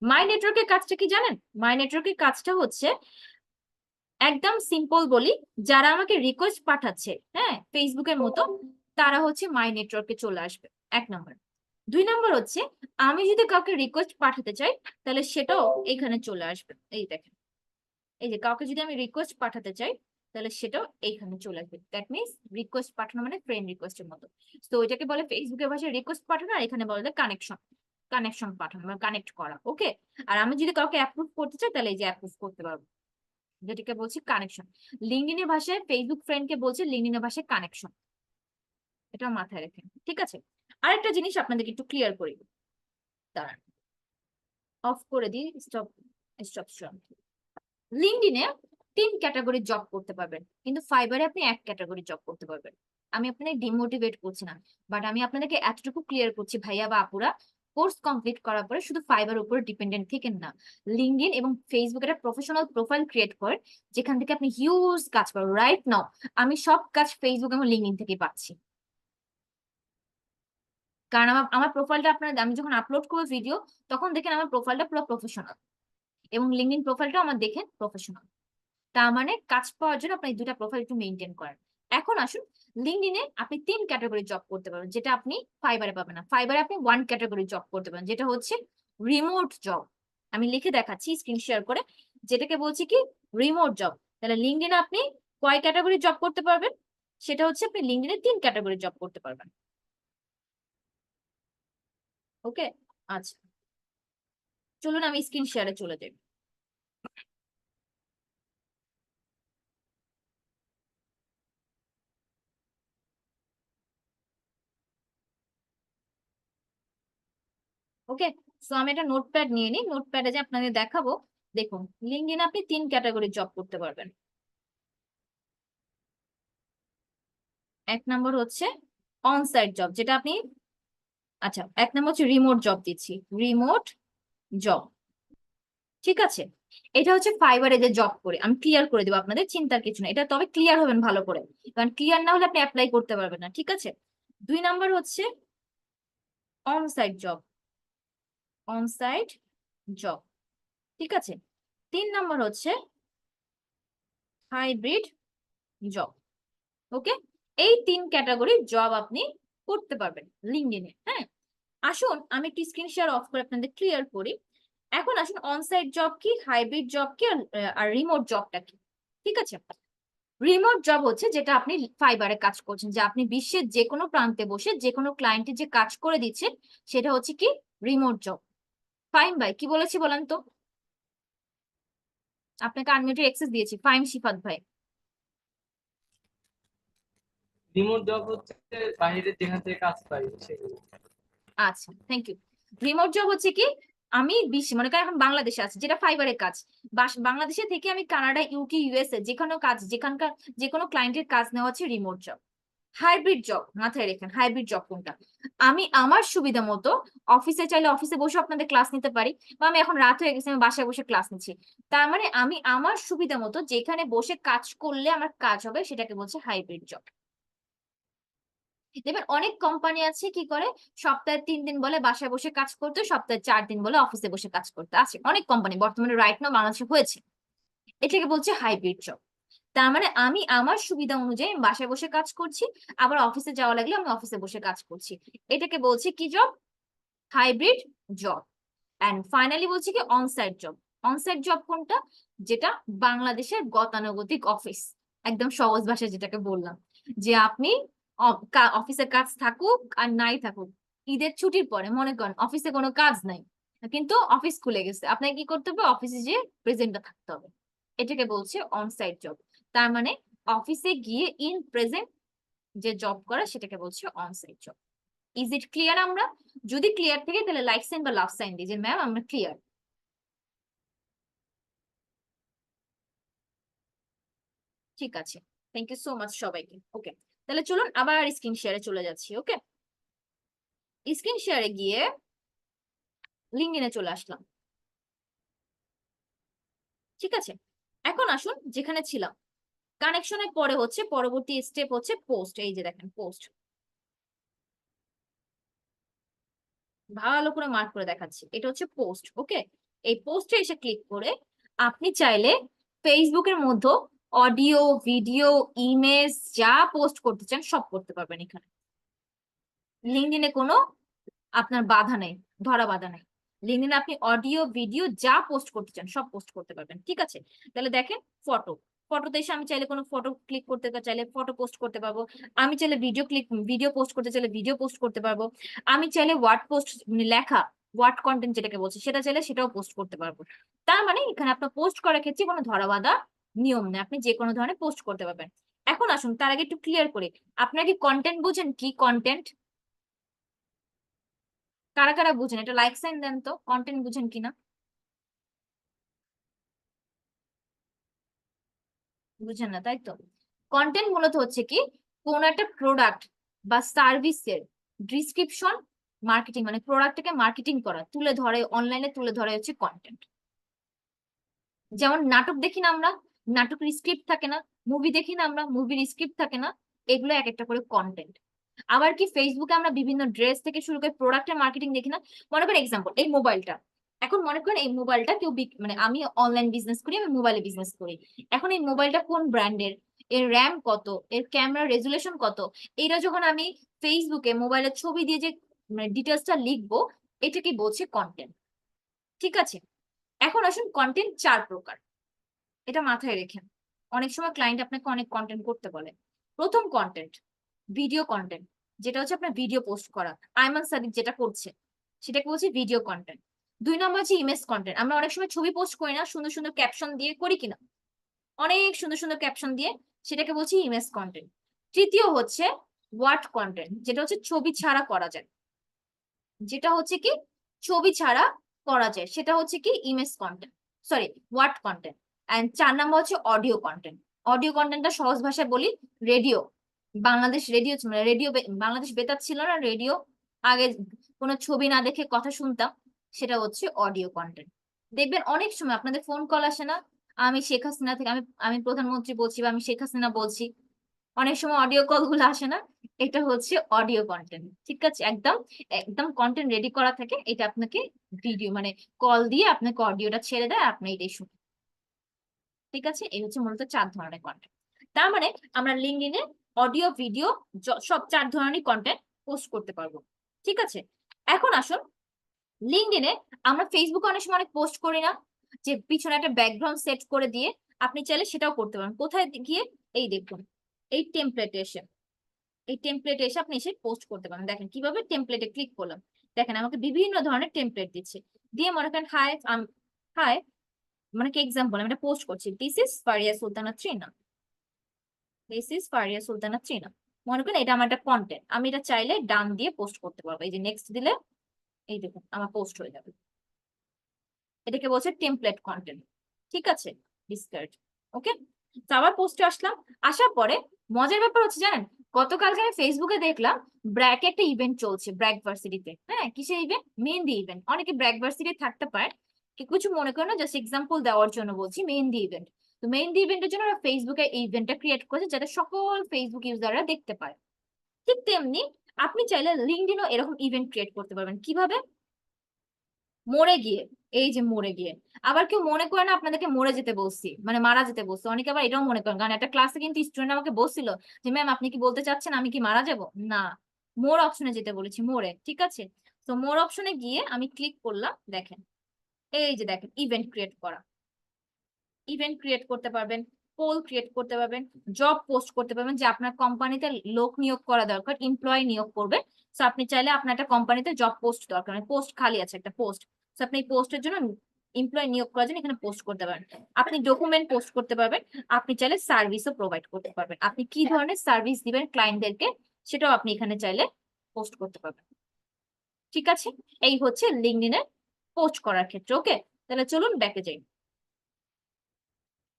মাই নেটওয়ার্কের কাজটা কি জানেন, মাই নেটওয়ার্কের কাজটা হচ্ছে একদম সিম্পল বলি, যারা আমাকে রিকোয়েস্ট পাঠাচ্ছে হ্যাঁ ফেসবুকের মতো, তারা হচ্ছে মাই নেটওয়ার্কে চলে আসবে, 1 নাম্বার। 2 নাম্বার হচ্ছে আমি যদি কাউকে রিকোয়েস্ট পাঠাতে চাই, তাহলে সেটাও এখানে চলে আসবে, এই দেখেন এই যে কাউকে যদি আমি রিকোয়েস্ট পাঠাতে চাই, তাহলে সেটাও এইখানে চলে আসবে। দ্যাট মিনস রিকোয়েস্ট পাঠানো মানে ফ্রেন্ড রিকোয়েস্টের মতো। তো এটাকে বলে ফেসবুকের ভাষায় রিকোয়েস্ট পাঠানো, আর এখানে বলে কানেকশন, কানেকশন পাঠানো মানে কানেক্ট করা। ওকে, আর আমি যদি কাউকে অ্যাপ্রুভ করতে চাই, তাহলে এই যে অ্যাপ্রুভ করতে পারবো, যেটাকে বলছি কানেকশন। লিঙ্কডইনের ভাষায় ফেসবুক ফ্রেন্ডকে বলছে লিঙ্কডইনের ভাষায় কানেকশন, এটা মাথায় রাখেন। ঠিক আছে, আরেকটা জিনিস আপনাদেরকে একটু ক্লিয়ার করি, দাঁড়ান অফ করে দিই, স্টপ, স্টপ স্টপ। লিঙ্কডইনে 3 ক্যাটাগরির জব করতে পারবেন, কিন্তু ফাইবারে আপনি 1 ক্যাটাগরি জব করতে পারবেন। আমি আপনাদের ডিমোটিভেট করছি না, বাট আমি আপনাদেরকে এতটুকু ক্লিয়ার করছি ভাইয়া বা আপুরা, কোর্স কমপ্লিট করার পরে শুধু ফাইবার উপরে ডিপেন্ডেন্ট থেকেন না, লিঙ্কডইন এবং ফেসবুক একটা প্রফেশনাল প্রোফাইল ক্রিয়েট করেন, যেখান থেকে আপনি হিউজ কাজ পাবেন। রাইট নাও আমি সব কাজ ফেসবুক এবং লিঙ্কডইন থেকে পাচ্ছি, কারণ আমার আমার প্রোফাইলটা আপনার, আমি যখন আপলোড করবো ভিডিও, তখন দেখেন আমার প্রোফাইলটা পুরো প্রফেশনাল, এবং লিঙ্কডইন প্রোফাইলটাও আমার দেখেন প্রফেশনাল। তার মানে কাজ পাওয়ার জন্য আপনি 2টা প্রোফাইল একটু মেনটেন করেন। এখন আসুন, লিঙ্কডইনে আপনি 3 ক্যাটাগরি জব করতে পারবেন, যেটা আপনি ফাইবারে পাবেন না। ফাইবারে আপনি 1 ক্যাটাগরি জব করতে পারেন, যেটা হচ্ছে রিমোট জব। আমি লিখে দেখাচ্ছি স্ক্রিন শেয়ার করে, যেটাকে বলছি কি রিমোট জব। তাহলে লিঙ্কডইনে আপনি কয় ক্যাটাগরি জব করতে পারবেন, সেটা হচ্ছে আপনি লিঙ্কডইনে 3 ক্যাটাগরি জব করতে পারবেন। ওকে, আচ্ছা চলুন আমি স্ক্রিন শেয়ারে চলে যাই। ওকে, সো আমি একটা নোটপ্যাড নিয়ে নিই, নোটপ্যাডে যে আপনাদের দেখাবো। দেখুন লিঙ্কডইনে আপনি 3 ক্যাটাগরি জব করতে পারবেন। 1 নম্বর হচ্ছে অন সাইট জব, যেটা আপনি, আচ্ছা 1 নম্বর হচ্ছে রিমোট জব দিচ্ছি, রিমোট জব। ঠিক আছে, এটা হচ্ছে ফাইবারে যে জব করে, আমি ক্লিয়ার করে দেবো, আপনাদের চিন্তার কিছু না, এটা তবে ক্লিয়ার হবেন ভালো করে, কারণ ক্লিয়ার না হলে আপনি অ্যাপ্লাই করতে পারবেন না। ঠিক আছে, 2 নম্বর হচ্ছে on site job, on site job. ঠিক আছে, 3 নম্বর হচ্ছে হাইব্রিড জব। ওকে, এই 3 ক্যাটাগরি জব আপনি করতে পারবেন লিঙ্কডইনে। হ্যাঁ, আসুন আমি একটু স্ক্রিন শেয়ার অফ করে আপনাদের ক্লিয়ার করি। এখন আসুন অনসাইট জব কি, হাইব্রিড জব কি, আর রিমোট জবটা কি। ঠিক আছে, রিমোট জব হচ্ছে যেটা আপনি ফাইবারে কাজ করছেন, যে আপনি বিশ্বের যে কোনো প্রান্তে বসে যে কোনো ক্লায়েন্টের যে কাজ করে দিচ্ছেন, সেটা হচ্ছে কি রিমোট জব। ফাইম ভাই কি বলেছি বলেন তো, আপনাকে আনলিমিটেড অ্যাক্সেস দিয়েছি, ফাইম শিফাত ভাই। রিমোট জব হচ্ছে বাইরে যেখান থেকে কাজ পাই সেগুলো। আচ্ছা, থ্যাংক ইউ। রিমোট জব হচ্ছে কি, আমি মনে করেন এখন বাংলাদেশে আছি, যেটা ফাইবারের কাজ, বাংলাদেশে থেকে আমি কানাডা, ইউকে, ইউএসএ যেখানে কাজ, যেখানকার যে কোনো ক্লায়েন্টের কাজ নেওয়া হচ্ছে রিমোট জব। হাইব্রিড জব মাথায় রেখেন, হাইব্রিড জব কোনটা, আমি আমার সুবিধা মতো অফিসে চাইলে অফিসে বসে আপনাদের ক্লাস নিতে পারি, বা আমি এখন রাত হয়ে গেছে আমি বাসায় বসে ক্লাস নিচ্ছি। তার মানে আমি আমার সুবিধা মতো যেখানে বসে কাজ করলে আমার কাজ হবে সেটাকে বলছে হাইব্রিড জব। দেখবেন অনেক কোম্পানি আছে কি করে, সপ্তাহে 3 দিন বলে বাসায় বসে কাজ করতে, সপ্তাহে 4 দিন বলে অফিসে বসে কাজ করতে। আছে অনেক কোম্পানি বর্তমানে রাইট নাও বাংলাদেশে হয়েছে, এটাকে বলছে হাইব্রিড জব। তার মানে আমি আমার সুবিধা অনুযায়ী বাসায় বসে কাজ করছি, আবার অফিসে যাওয়া লাগলে আমি অফিসে বসে কাজ করছি, এটাকে বলছি কি job, hybrid job. And finally বলছি কি অনসাইট জব। অনসাইট জব কোনটা, যেটা বাংলাদেশের গতানুগতিক অফিস, একদম সহজ ভাষায় যেটাকে বললাম, যে আপনি অফিসের কাজ থাকুক আর নাই থাকুক, ঈদের ছুটির পরে মনে করেন অফিসে কোনো কাজ নাই, কিন্তু অফিস খুলে গেছে, আপনাকে কি করতে হবে, অফিসে যে প্রেজেন্টটা থাকতে হবে, এটাকে বলছে অনসাইট জব। তার মানে অফিসে গিয়ে ইন প্রেজেন্ট যে জব করা সেটাকে বলছে onsite job. Is it clear? আমরা যদি ক্লিয়ার থেকে তাহলে লাইক সাইন বা লাভ সাইন দিই যে ম্যাম আমরা ক্লিয়ার। ঠিক আছে, থ্যাংক ইউ সো মাচ সবাইকে। ওকে, তাহলে চলুন আবার স্ক্রিন শেয়ারে চলে যাচ্ছি। ওকে, স্ক্রিন শেয়ারে গিয়ে লিঙ্কডইনে চলে আসলাম। ঠিক আছে, এখন আসুন যেখানে ছিলাম, কানেকশনের পরে হচ্ছে পরবর্তী স্টেপ হচ্ছে পোস্ট। এই যে দেখেন পোস্ট, ভালো করে মার্ক করে দেখাচ্ছি, এটা হচ্ছে পোস্ট। ওকে, এই পোস্টে এসে ক্লিক করে আপনি চাইলে ফেসবুকের মধ্যে অডিও, ভিডিও, ইমেজ যা পোস্ট করতে চান সব করতে পারবেন এখানে। লিঙ্কডইনে কোনো আপনার বাধা নেই, ধরা বাধা নেই। লিঙ্কডইনে আপনি অডিও, ভিডিও যা পোস্ট করতে চান সব পোস্ট করতে পারবেন। ঠিক আছে, তাহলে দেখেন ফটো, ফটোতে এসে আমি চাইলে কোনো ফটো ক্লিক করতে চাইলে ফটো পোস্ট করতে পারবো, আমি চাইলে ভিডিও পোস্ট করতে চাইলে ভিডিও পোস্ট করতে পারবো, আমি চাইলে ওয়ার্ড পোস্ট মানে লেখা, ওয়ার্ড কন্টেন্ট যেটাকে বলছে সেটা চাইলে সেটাও পোস্ট করতে পারবো। তার মানে এখানে আপনার পোস্ট করার ক্ষেত্রে কোনো ধরা বাধা নিয়ম নেই, আপনি যে কোনো ধরনের পোস্ট করতে পারবেন। এখন আসুন তার আগে একটু ক্লিয়ার করে, আপনারা কি কন্টেন্ট বুঝেন? কি কন্টেন্ট? কারা কারা বুঝেন এটা লাইক সাইন দেন তো, কন্টেন্ট বুঝেন কিনা। বুঝেন না তাই তো। কন্টেন্ট মূলত হচ্ছে কি, কোন একটা প্রোডাক্ট বা সার্ভিসের ডিসক্রিপশন, মার্কেটিং মানে প্রোডাক্টটাকে মার্কেটিং করা, তুলে ধরে অনলাইনে তুলে ধরে হচ্ছে কন্টেন্ট। যেমন নাটক দেখি না আমরা, নাটকের স্ক্রিপ্ট থাকে না, মুভি দেখি না আমরা, মুভির স্ক্রিপ্ট থাকে না, এগুলো এক একটা করে কন্টেন্ট। আবার কি ফেসবুকে আমরা বিভিন্ন ড্রেস থেকে শুরু করে প্রোডাক্টের মার্কেটিং দেখি না। মনে করেন এক্সাম্পল এই মোবাইলটা, এখন মনে করেন এই মোবাইলটা কেউ মানে আমি অনলাইন বিজনেস করি, আমি মোবাইলে বিজনেস করি, এখন এই মোবাইলটা কোন ব্র্যান্ডের, এর র্যাম কত, এর ক্যামেরা রেজুলেশন কত, এইটা যখন আমি ফেসবুকে মোবাইলের ছবি দিয়ে যে মানে ডিটেলসটা লিখবো, এটাকে বলছে কন্টেন্ট। ঠিক আছে, এখন আসুন কন্টেন্ট 4 প্রকার, এটা মাথায় রেখেন। অনেক সময় ক্লায়েন্ট আপনাকে অনেক কন্টেন্ট করতে বলে। প্রথম কন্টেন্ট ভিডিও কন্টেন্ট, যেটা হচ্ছে আপনার ভিডিও পোস্ট করা, আইমান সাদিক যেটা করছে সেটাকে বলছি ভিডিও কন্টেন্ট। 2 নম্বর হচ্ছে ইমেজ কন্টেন্ট, আমরা অনেক সময় ছবি পোস্ট করি না, সুন্দর সুন্দর ক্যাপশন দিয়ে করি কিনা, অনেক সুন্দর সুন্দর ক্যাপশন দিয়ে, সেটাকে বলছি ইমেজ কন্টেন্ট। তৃতীয় হচ্ছে ওয়ার্ড কন্টেন্ট, যেটা হচ্ছে ছবি ছাড়া করা যায়, যেটা হচ্ছে কি ছবি ছাড়া করা যায় সেটা হচ্ছে কি image content, sorry word content. And 4 নম্বর হচ্ছে অডিও কন্টেন্ট। অডিও কন্টেন্টটা সহজ ভাষায় বলি, রেডিও, বাংলাদেশ রেডিও মানে রেডিও, বাংলাদেশ বেতার ছিল না রেডিও, আগে কোনো ছবি না দেখে কথা শুনতাম, সেটা হচ্ছে অডিও কন্টেন্ট। দেখবেন অনেক সময় আপনাদের ফোন কল আসে না, আমি শেখ হাসিনা থেকে, আমি আমি প্রধানমন্ত্রী বলছি বা আমি শেখ হাসিনা বলছি, অনেক সময় অডিও কল গুলো আসে না, এটা হচ্ছে অডিও কন্টেন্ট। ঠিক আছে, একদম একদম কন্টেন্ট রেডি করা থাকে, এটা আপনাকে ভিডিও মানে কল দিয়ে আপনাকে অডিওটা ছেড়ে দেয়, আপনি এটাই শুনুন। ঠিক আছে, এই হচ্ছে মূলত 4 ধরনের কন্টেন্ট। তার মানে আমরা লিঙ্কডইনে অডিও, ভিডিও সব 4 ধরনের কন্টেন্ট পোস্ট করতে পারবো। ঠিক আছে, এখন আসুন লিঙ্কডইনে, আমরা ফেসবুকে অনেক সময় অনেক পোস্ট করি না, যে পিছনে একটা ব্যাকগ্রাউন্ড সেট করে দিয়ে, আপনি চাইলে সেটাও করতে পারেন। কোথায় গিয়ে, এই দেখুন এই টেমপ্লেটে এসে, এই টেমপ্লেটে এসে আপনি এসে পোস্ট করতে পারেন। দেখেন কিভাবে, টেমপ্লেটে ক্লিক করলাম, দেখেন আমাকে বিভিন্ন ধরনের টেমপ্লেট দিচ্ছে, দিয়ে মনে করেন হাই, হাই মানে কি এক্সাম্পল আমি এটা পোস্ট করছি, this is Faria Sultana Trina, this is Faria Sultana Trina, মনে করেন এটা আমার একটা কন্টেন্ট, আমি এটা চাইলে ডান দিয়ে পোস্ট করতে পারবো। এই যে নেক্সট দিলে এই দেখুন আমার পোস্ট হয়ে যাবে। এটাকে বলছে টেমপ্লেট কন্টেন্ট, ঠিক আছে, ডিসকার্ড। ওকে, তো আবার পোস্টে আসলাম, আসার পরে মজার ব্যাপার হচ্ছে জানেন, গতকালকে আমি ফেসবুকে দেখলাম ব্র্যাকে একটা ইভেন্ট চলছে ব্র্যাক ভার্সিটিতে। হ্যাঁ, কিসের ইভেন্ট? মেহেন্দি ইভেন্ট। অনেকে ব্র্যাক ভার্সিটি থাকতে পারে, কিছু মনে করে না, জাস্ট এক্সাম্পল দেওয়ার জন্য বলছি, মেহেন্দি ইভেন্ট। তো মেহেন্দি ইভেন্টের জন্য ওরা ফেসবুকে এই ইভেন্টটা ক্রিয়েট করেছে যাতে সকল ফেসবুক ইউজাররা দেখতে পায়। ঠিক তেমনি আপনি চাইলে লিঙ্কডইনও এরকম ইভেন্ট ক্রিয়েট করতে পারবেন। কিভাবে? মরে গিয়ে, এই যে মরে গিয়ে। আবার কেউ মনে করে না আপনাদেরকে মরে যেতে বলছি, মানে মারা যেতে বলছি, অনেকে আবার এটাও মনে করেন, কারণ একটা ক্লাসে কিন্তু স্টুডেন্ট আমাকে বলছিল যে ম্যাম আপনি কি বলতে চাচ্ছেন আমি কি মারা যাব? না, মোর অপশনে যেতে বলেছি, মোরে, ঠিক আছে। তো মোর অপশনে গিয়ে আমি ক্লিক করলাম, দেখেন এই যে দেখেন ইভেন্ট ক্রিয়েট করা। ইভেন্ট ক্রিয়েট করতে পারবেন, পোল ক্রিয়েট করতে পারবেন, জব পোস্ট করতে পারবেন, যে আপনার কোম্পানিতে লোক নিয়োগ করা দরকার, এমপ্লয়ি নিয়োগ করবে। তো আপনি চাইলে আপনার একটা কোম্পানিতে জব পোস্ট দরকার, মানে পোস্ট খালি আছে একটা পোস্ট, তো আপনি এই পোস্টের জন্য এমপ্লয়ি নিয়োগ করার জন্য এখানে পোস্ট করতে পারেন। আপনি ডকুমেন্ট পোস্ট করতে পারবেন, আপনি চাইলে সার্ভিসও প্রোভাইড করতে পারবেন। আপনি কি ধরনের সার্ভিস দিবেন ক্লায়েন্টদেরকে সেটাও আপনি এখানে চাইলে পোস্ট করতে পারবেন। ঠিক আছে, এই হচ্ছে লিঙ্কডইনে পোস্ট করার ক্ষেত্রে। ওকে, তাহলে চলুন ব্যাকে যাই।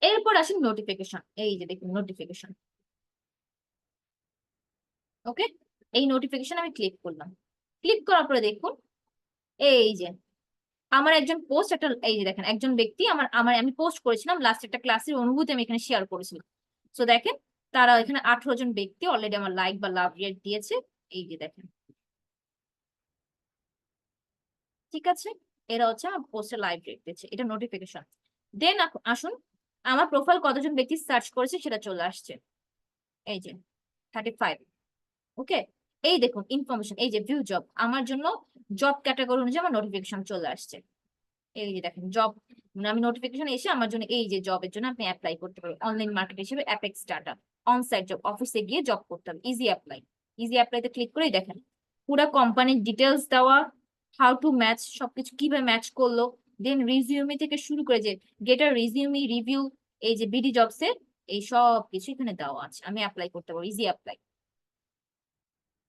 এরপর আসেন নোটিফিকেশন। এই যে দেখুন নোটিফিকেশন। ওকে, এই নোটিফিকেশন আমি ক্লিক করলাম। ক্লিক করার পরে দেখুন এই যে আমার একজন পোস্ট একটা, এই যে দেখেন একজন ব্যক্তি আমার আমার আমি পোস্ট করেছিলাম লাস্ট একটা ক্লাসের অনুভূতি আমি এখানে শেয়ার করেছিলাম। সো দেখেন তারা এখানে 18 জন ব্যক্তি অলরেডি আমার লাইক বা লাভ রেট দিয়েছে। এই যে দেখেন, ঠিক আছে, এরা হচ্ছে আমার পোস্টের লাইভ রেট দিয়েছে, এটা নোটিফিকেশন। দেন আসুন আমার প্রোফাইল কতজন ব্যক্তি সার্চ করেছে সেটা চলে আসছে, এই যে 35। ওকে, এই দেখুন ইনফরমেশন, এই যে ভিউ জব, আমার জন্য জব ক্যাটাগরি অনুযায়ী আমার নোটিফিকেশন চলে আসছে। এই যে দেখেন জব, মানে আমি নোটিফিকেশন এসে আমার জন্য এই যে জবের জন্য আপনি অ্যাপ্লাই করতে পারবেন অনলাইন মার্কেট হিসেবে অ্যাপেক্স স্টার্টআপ, অনসাইট জব, অফিসে গিয়ে জব করতে হবে, ইজি অ্যাপ্লাই। ইজি অ্যাপ্লাইতে ক্লিক করেই দেখেন পুরো কোম্পানির ডিটেলস দেওয়া, হাউ টু ম্যাচ, সবকিছু কিভাবে ম্যাচ করলো, দেন রিজিউমি থেকে শুরু করে যে গেটার রিজিউমি রিভিউ, এই যে বিডি জবসে, এই সব কিছু এখানে দেওয়া আছে, আমি অ্যাপ্লাই করতে পারবো ইজি অ্যাপ্লাই।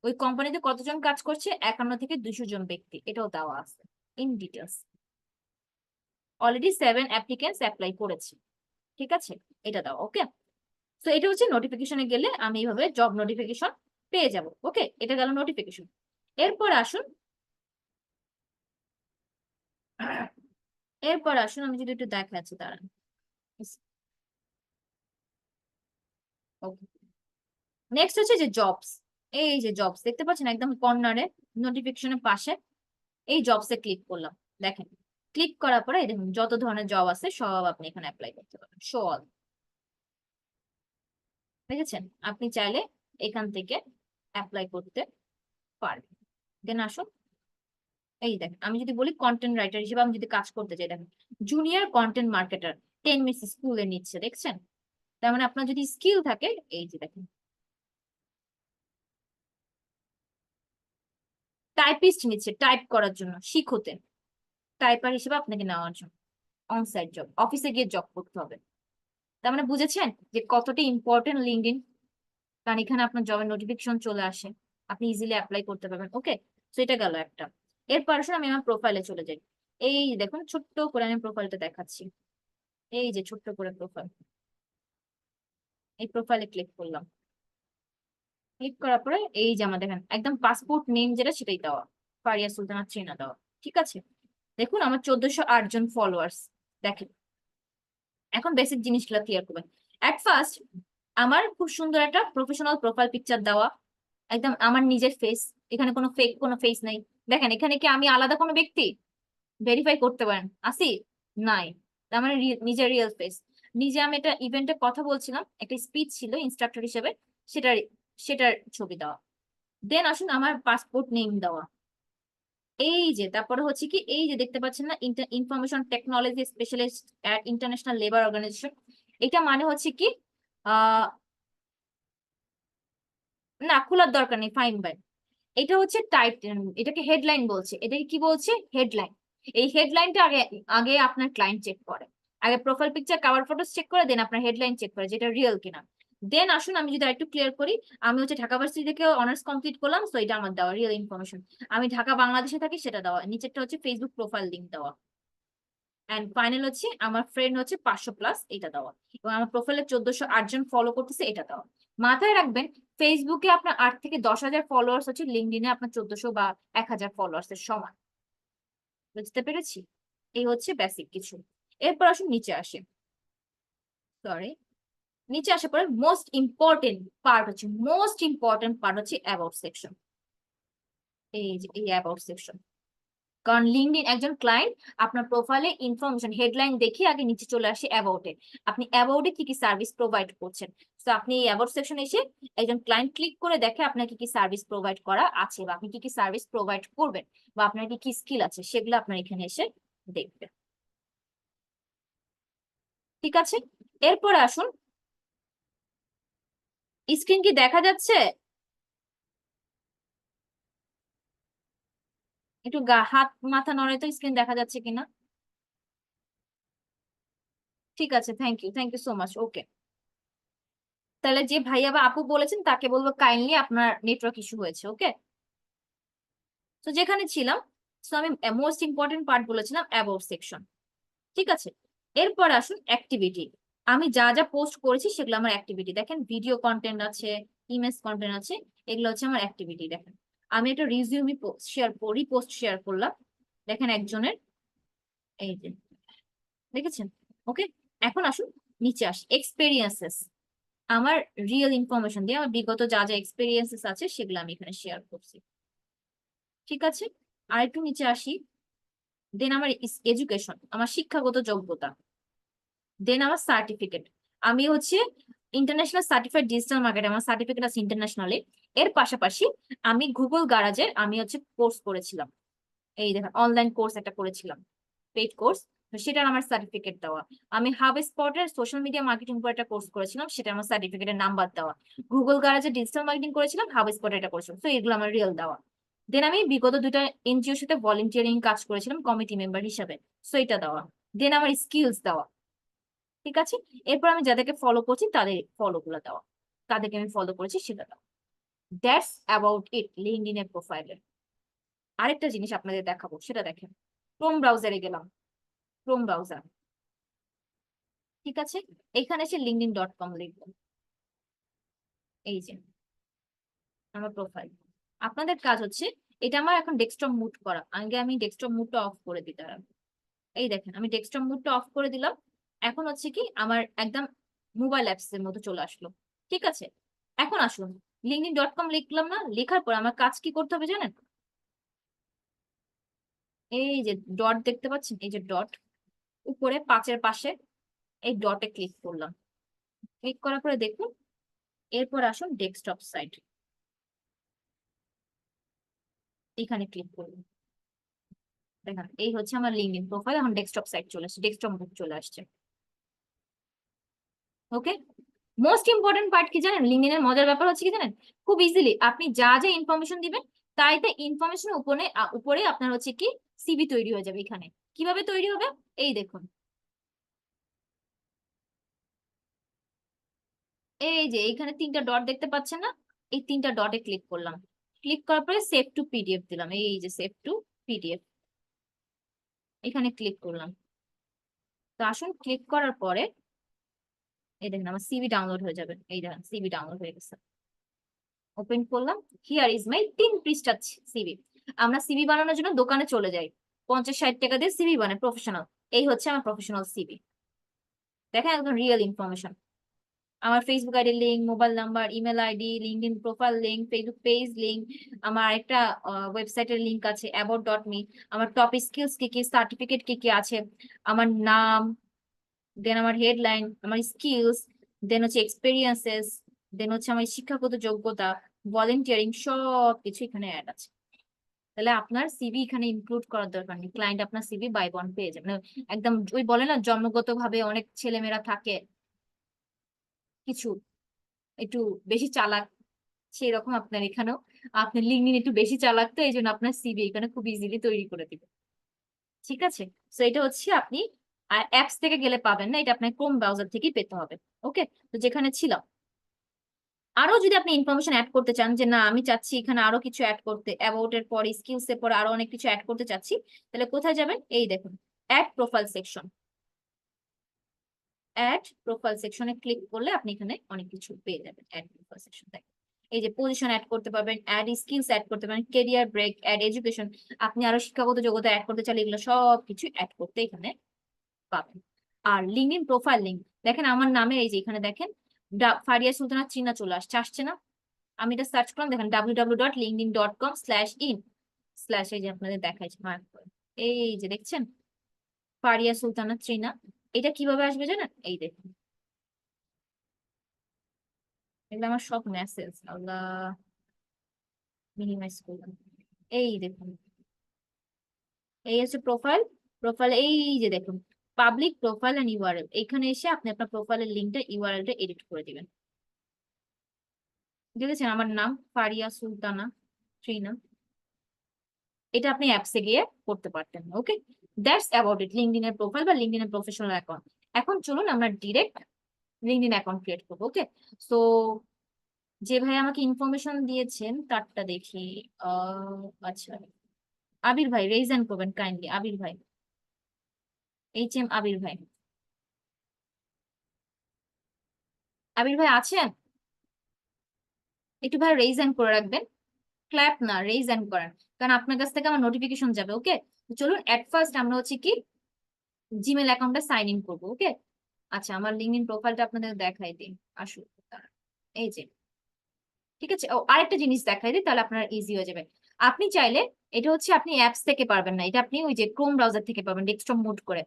ওই কোম্পানিতে কতজন কাজ করছে, 51 থেকে 200 জন ব্যক্তি, এটাও দেওয়া আছে in details. Already 7 applicants apply করেছে, ঠিক আছে, এটা দাও। ওকে, তো এটা হচ্ছে নোটিফিকেশনে গেলে আমি এইভাবে জব নোটিফিকেশন পেয়ে যাব। ওকে, এটা গেল নোটিফিকেশন। এরপর আসুন, এরপর আসুন আমি যদি একটু দেখাচ্ছি দাঁড়ান। ওকে, নেক্সট হচ্ছে যে জবস। এই যে জবস দেখতে পাচ্ছেন একদম কর্নারে নোটিফিকেশনের পাশে, এই জবসে ক্লিক করলাম। দেখেন ক্লিক করার পরে এই দেখুন যত ধরনের জব আছে সব আপনি এখানে অ্যাপ্লাই করতে পারবেন, শো অল। দেখেছেন, আপনি চাইলে এখান থেকে অ্যাপ্লাই করতে পারবেন। দেন আসুন এই দেখেন, আমি যদি বলি কন্টেন্ট রাইটার হিসেবে আমি যদি কাজ করতে চাই, দেখেন জুনিয়র কন্টেন্ট মার্কেটার 10 মিনিটস স্কুলে নিচ্ছে, দেখছেন। তার মানে আপনার যদি স্কিল থাকে, এই যে দেখেন টাইপিস্ট নিচ্ছে টাইপ করার জন্য, শিখতে টাইপার হিসেবে আপনাকে নেওয়ার জন্য, অনসাইট জব, অফিসে গিয়ে জব করতে হবে। তার মানে বুঝেছেন যে কতটা ইম্পর্টেন্ট লিঙ্কডইন, কারণ এখানে আপনার জবের নোটিফিকেশন চলে আসে, আপনি ইজিলি অ্যাপ্লাই করতে পারবেন। ওকে, তো এটা গেল একটা। এরপর আসলে আমি আমার প্রোফাইলে চলে যাই। এই দেখুন ছোট্ট করে আমি প্রোফাইলটা দেখাচ্ছি, এই যে ছোট্ট করে প্রোফাইল, এই প্রোফাইলে ক্লিক করলাম। ক্লিক করার পরে এই যে আমার দেখেন একদম পাসপোর্ট নেম যেটা সেটাই দেওয়া, ফারিয়া সুলতানা চেনা দেওয়া, ঠিক আছে। দেখুন আমার 1408 জন ফলোয়ার্স। দেখেন এখন বেসিক জিনিসগুলো ক্লিয়ার করবেন। এট ফার্স্ট আমার খুব সুন্দর একটা প্রফেশনাল প্রোফাইল পিকচার দেওয়া, একদম আমার নিজের ফেস, এখানে কোনো ফেক কোনো ফেস নাই। দেখেন এখানে কি আমি আলাদা কোনো ব্যক্তি? ভেরিফাই করতে পারেন আসি? নাই, তার মানে নিজের রিয়েল ফেস। নিজে আমি একটা ইভেন্টে কথা বলছিলাম, একটা স্পিচ ছিল ইনস্ট্রাক্টর হিসেবে, সেটার সেটার ছবি দেওয়া। দেন আসুন আমার পাসপোর্ট নেম দেওয়া। এই যে তারপরে হচ্ছে কি, এই যে দেখতে পাচ্ছেন না, information technology specialist at international labour organisation, এটা মানে হচ্ছে কি আহ না খোলার দরকার নেই, ফাইন বাই। এটা হচ্ছে টাইপ, এটাকে হেডলাইন বলছে, এটাকে কি বলছে, হেডলাইন। এই হেডলাইনটা আগে আগে আপনার ক্লায়েন্ট চেক করে, আগে profile picture cover photo check করে, দেন আপনার হেডলাইন চেক করে যেটা রিয়েল কিনা। দেন আসুন আমি যদি আরেকটু ক্লিয়ার করি, আমি হচ্ছে ঢাকা ভার্সিটি থেকে অনার্স কমপ্লিট করলাম, সো এটা আমার দেওয়া রিয়েল ইনফরমেশন। আমি ঢাকা বাংলাদেশে থাকি সেটা দেওয়া, নিচেরটা হচ্ছে ফেসবুক প্রোফাইল লিংক দেওয়া, এন্ড ফাইনাল হচ্ছে আমার ফ্রেন্ড হচ্ছে 500+ এটা দেওয়া, এবং আমার প্রোফাইলে 1408 জন ফলো করতেছে এটা দেওয়া। মাথায় রাখবেন, ফেসবুকে আপনার 8 থেকে 10,000 ফলোয়ার্স হচ্ছে, লিঙ্কডইনে আপনার 1400 বা 1000 ফলোয়ার্স এর সমান। বুঝতে পেরেছি? এই হচ্ছে বেসিক কিছু। এরপর আসুন নিচে আসে, সরি, নিচে আসার পরে মোস্ট ইম্পর্টেন্ট পার্ট হচ্ছে অ্যাবাউট সেকশন। এই যে এই অ্যাবাউট সেকশন, কারণ লিঙ্কডইন একজন ক্লায়েন্ট আপনার প্রোফাইলে ইনফরমেশন হেডলাইন দেখে আগে নিচে চলে আসে অ্যাবাউটে, আপনি অ্যাবাউটে কি কি সার্ভিস প্রোভাইড করছেন। তো আপনি এই অ্যাবাউট সেকশন এসে একজন ক্লায়েন্ট ক্লিক করে দেখে আপনার কি কি সার্ভিস প্রোভাইড করা আছে, বা আপনি কি কি সার্ভিস প্রোভাইড করবেন, বা আপনার কি কি স্কিল আছে, সেগুলো আপনার এখানে এসে দেখবে। ঠিক আছে, এরপরে আসুন, স্ক্রিন কি দেখা যাচ্ছে? একটু হাত মাথা নড়ে তো স্ক্রিন দেখা যাচ্ছে কিনা। ঠিক আছে, থ্যাংক ইউ সো মাচ। ওকে, তাহলে যে ভাইয়া বা আপু বলেছেন তাকে বলবো কাইন্ডলি আপনার নেটওয়ার্ক ইস্যু হয়েছে। ওকে, তো যেখানে ছিলাম, তো আমি মোস্ট ইম্পর্টেন্ট পার্ট বলেছিলাম অ্যাবাউট সেকশন। ঠিক আছে, এরপর আসুন অ্যাক্টিভিটি। আমি যা যা পোস্ট করেছি সেগুলো আমার অ্যাক্টিভিটি, দেখেন ভিডিও কন্টেন্ট আছে, ইমেজ কন্টেন্ট আছে, এগুলো হচ্ছে আমার অ্যাক্টিভিটি। দেখেন আমি একটা রিজিউমি শেয়ার করি, পোস্ট শেয়ার করলাম, দেখেন একজনের, এই যে দেখেছেন। ওকে, এখন আসুন নিচে আসি, এক্সপেরিয়েন্সেস। আমার রিয়েল ইনফরমেশন দিয়ে আমার বিগত যা যা এক্সপেরিয়েন্সেস আছে সেগুলো আমি এখানে শেয়ার করছি। ঠিক আছে, আর একটু নিচে আসি, দেন আমার এডুকেশন, আমার শিক্ষাগত যোগ্যতা, দেন আমার সার্টিফিকেট। আমি হচ্ছে ইন্টারন্যাশনাল সার্টিফাইড ডিজিটাল মার্কেট, আমার সার্টিফিকেট আছে ইন্টারন্যাশনালি। এর পাশাপাশি আমি গুগল গারাজের আমি হচ্ছে কোর্স করেছিলাম, এই দেখেন অনলাইন কোর্স একটা করেছিলাম, পেইড কোর্স, সেটার আমার সার্টিফিকেট দেওয়া। আমি হাব স্পটের সোশ্যাল মিডিয়া মার্কেটিং উপর একটা কোর্স করেছিলাম, সেটা আমার সার্টিফিকেটের নাম্বার দেওয়া। গুগল গারাজে ডিজিটাল মার্কেটিং করেছিলাম, হাব স্পটে এটা করেছিলাম, তো এগুলো আমার রিয়েল দেওয়া। দেন আমি বিগত 2টা এনজিওর সাথে ভলেন্টিয়ারিং কাজ করেছিলাম কমিটি মেম্বার হিসাবে, সো এটা দেওয়া। দেন আমার স্কিলস দেওয়া। ঠিক আছে, এরপর আমি যাদেরকে ফলো করছি তাদের ফলো গুলো দেওয়া, তাদেরকে আমি ফলো করেছি সেটা দেওয়া। দ্যাটস অ্যাবাউট ইট লিঙ্কডইন এর প্রোফাইলের। আরেকটা জিনিস আপনাদের দেখাবো, সেটা দেখেন, ক্রোম ব্রাউজারে গেলাম, ক্রোম ব্রাউজার। ঠিক আছে, এখানে এসে linkedin.com লিখবো, এই যে আমার প্রোফাইল। আপনাদের কাজ হচ্ছে, এটা আমার এখন ডেস্কটপ মুড করা, আগে আমি ডেস্কটপ মুডটা অফ করে দিই তারা। এই দেখেন আমি ডেস্কটপ মুডটা অফ করে দিলাম, এখন হচ্ছে কি আমার একদম মোবাইল অ্যাপস এর মতো চলে আসলো। ঠিক আছে, এখন আসুন linkedin.com লিখলাম না, লেখার পর আমার কাজ কি করতে হবে জানেন? এই যে ডট দেখতে পাচ্ছেন, এই যে ডট উপরে 5-এর পাশে, এই ডটে ক্লিক করলাম। ক্লিক করার পরে দেখুন, এরপর আসুন ডেস্কটপ সাইট, এখানে ক্লিক করুন। দেখেন এই হচ্ছে আমার লিঙ্কডইন প্রোফাইল, এখন ডেস্কটপ সাইট চলে আসছে, ডেস্কটপ মুড চলে আসছে। ওকে, মোস্ট ইম্পর্টেন্ট পার্ট কি জানেন? লিঙ্কডইনের মজার ব্যাপার হচ্ছে কি জানেন, খুব ইজিলি আপনি যা যা ইনফরমেশন দিবেন তাই তাই ইনফরমেশনের উপরে উপরে আপনার হচ্ছে কি সিভি তৈরি হয়ে যাবে। এখানে কিভাবে তৈরি হবে, এই দেখুন, এই যে এইখানে 3টা ডট দেখতে পাচ্ছেন না, এই 3টা ডটে ক্লিক করলাম, ক্লিক করার পরে সেভ টু পিডিএফ দিলাম, এই যে সেভ টু পিডিএফ, এখানে ক্লিক করলাম। তো আসুন ক্লিক করার পরে এই দেখেন আমার সিভি ডাউনলোড হয়ে যাবে, এই দেখেন সিভি ডাউনলোড হয়ে গেছে। ওপেন করলাম, হিয়ার ইজ মাই 3 পৃষ্ঠা সিভি। আমরা সিভি বানানোর জন্য দোকানে চলে যাই, 50-60 টাকা দিয়ে সিভি বানাই প্রফেশনাল। এই হচ্ছে আমার প্রফেশনাল সিভি, দেখেন একদম রিয়েল ইনফরমেশন। আমার Facebook ID link, mobile number, email ID, LinkedIn profile link, Facebook page link, আমার একটা ওয়েবসাইটের লিঙ্ক আছে about.me, আমার টপ স্কিলস কি কি, সার্টিফিকেট কি কি আছে, আমার নাম, দেন আমার হেডলাইন, আমার স্কিলস, দেন হচ্ছে এক্সপেরিয়েন্সেস, দেন হচ্ছে আমার শিক্ষাগত যোগ্যতা, ভলেন্টিয়ারিং, সব কিছু এখানে অ্যাড আছে। তাহলে আপনার সিভি এখানে ইনক্লুড করার দরকার নেই, ক্লায়েন্ট আপনার সিভি বাই ওয়ান পেয়ে যাবে। মানে একদম ওই বলে না জন্মগত ভাবে অনেক ছেলেমেয়েরা থাকে কিছু একটু বেশি চালাক, সেই রকম আপনার এখানেও আপনার লিঙ্কডইন একটু বেশি চালাক, তো এই জন্য আপনার সিভি এখানে খুব ইজিলি তৈরি করে দিবে। ঠিক আছে, তো এটা হচ্ছে আপনি অ্যাপস থেকে গেলে পাবেন না, এটা আপনার ক্রোম ব্রাউজার থেকেই পেতে হবে। ওকে, তো যেখানে ছিলাম, আরো যদি আপনি ইনফরমেশন অ্যাড করতে চান যে না আমি চাচ্ছি এখানে আরো কিছু অ্যাড করতে, অ্যাবাউট এর পরে স্কিলস এর পরে আরো অনেক কিছু অ্যাড করতে চাচ্ছি, তাহলে কোথায় যাবেন? এই দেখুন add profile section. Add profile সেকশনে ক্লিক করলে আপনি এখানে অনেক কিছু পেয়ে যাবেন। অ্যাড প্রোফাইল সেকশন থেকে এই যে পজিশন অ্যাড করতে পারবেন, অ্যাড স্কিলস অ্যাড করতে পারেন, কেরিয়ার ব্রেক, অ্যাড এডুকেশন, আপনি আরো শিক্ষাগত যোগ্যতা অ্যাড করতে চাইলে এগুলো সব কিছু অ্যাড করতে এখানে পাবেন। আর লিঙ্কডইন প্রোফাইল লিংক দেখেন আমার নামের এই যে এখানে দেখেন ফারিয়া সুলতানা চিহ্ন চলে আসছে না? আমি এটা সার্চ করলাম, দেখেন www.linkedin.com/in স্ল্যাশ, এই যে আপনাদের দেখাইছে মার্ক করে, এই যে দেখছেন ফারিয়া সুলতানা ত্রিনা। এটা কিভাবে আসবে জানেন? এই দেখুন এগুলো আমার সব মেসেজ, আল্লাহ মিনিমাইজ করলাম। এই দেখুন এই হচ্ছে প্রোফাইল। প্রোফাইল এই যে দেখুন পাবলিক প্রোফাইল এন্ড ইউআরএল, এখানে এসে আপনি আপনার প্রোফাইলের লিঙ্কটা ইউআরএলটা এডিট করে দিবেন। দেখেছেন আমার নাম ফারিয়া সুলতানা ত্রিনা, এটা আপনি অ্যাপসে গিয়ে করতে পারতেন। ওকে, দ্যাটস অ্যাবাউট ইট লিঙ্কডইন এর প্রোফাইল বা লিঙ্কডইন এর প্রফেশনাল অ্যাকাউন্ট। এখন চলুন আমরা ডিরেক্ট লিঙ্কডইন অ্যাকাউন্ট ক্রিয়েট করবো। ওকে, সো যে ভাই আমাকে ইনফরমেশন দিয়েছেন তারটা দেখি। আচ্ছা, আবির ভাই রেজ হ্যান্ড করবেন কাইন্ডলি। আবির ভাই, HM আবির ভাই, আবির ভাই আছেন? একটু ভাই রেজ হ্যান্ড করে রাখবেন, ক্ল্যাপ না রেজ হ্যান্ড করেন, কারণ আপনার কাছ থেকে আমার নোটিফিকেশন যাবে। ওকে, চলুন এট ফার্স্ট আমরা হচ্ছে কি জিমেল অ্যাকাউন্টে সাইন ইন করবো। ওকে, আচ্ছা আমার লিঙ্কডইন প্রোফাইলটা আপনাদের দেখাই দিই, আসুন। এই যে ঠিক আছে, ও আরেকটা জিনিস দেখাই দিই তাহলে আপনার ইজি হয়ে যাবে। আপনি চাইলে এটা হচ্ছে আপনি অ্যাপস থেকে পারবেন না, এটা আপনি ওই যে ক্রোম ব্রাউজার থেকে পাবেন ডেস্কটপ মোড করে।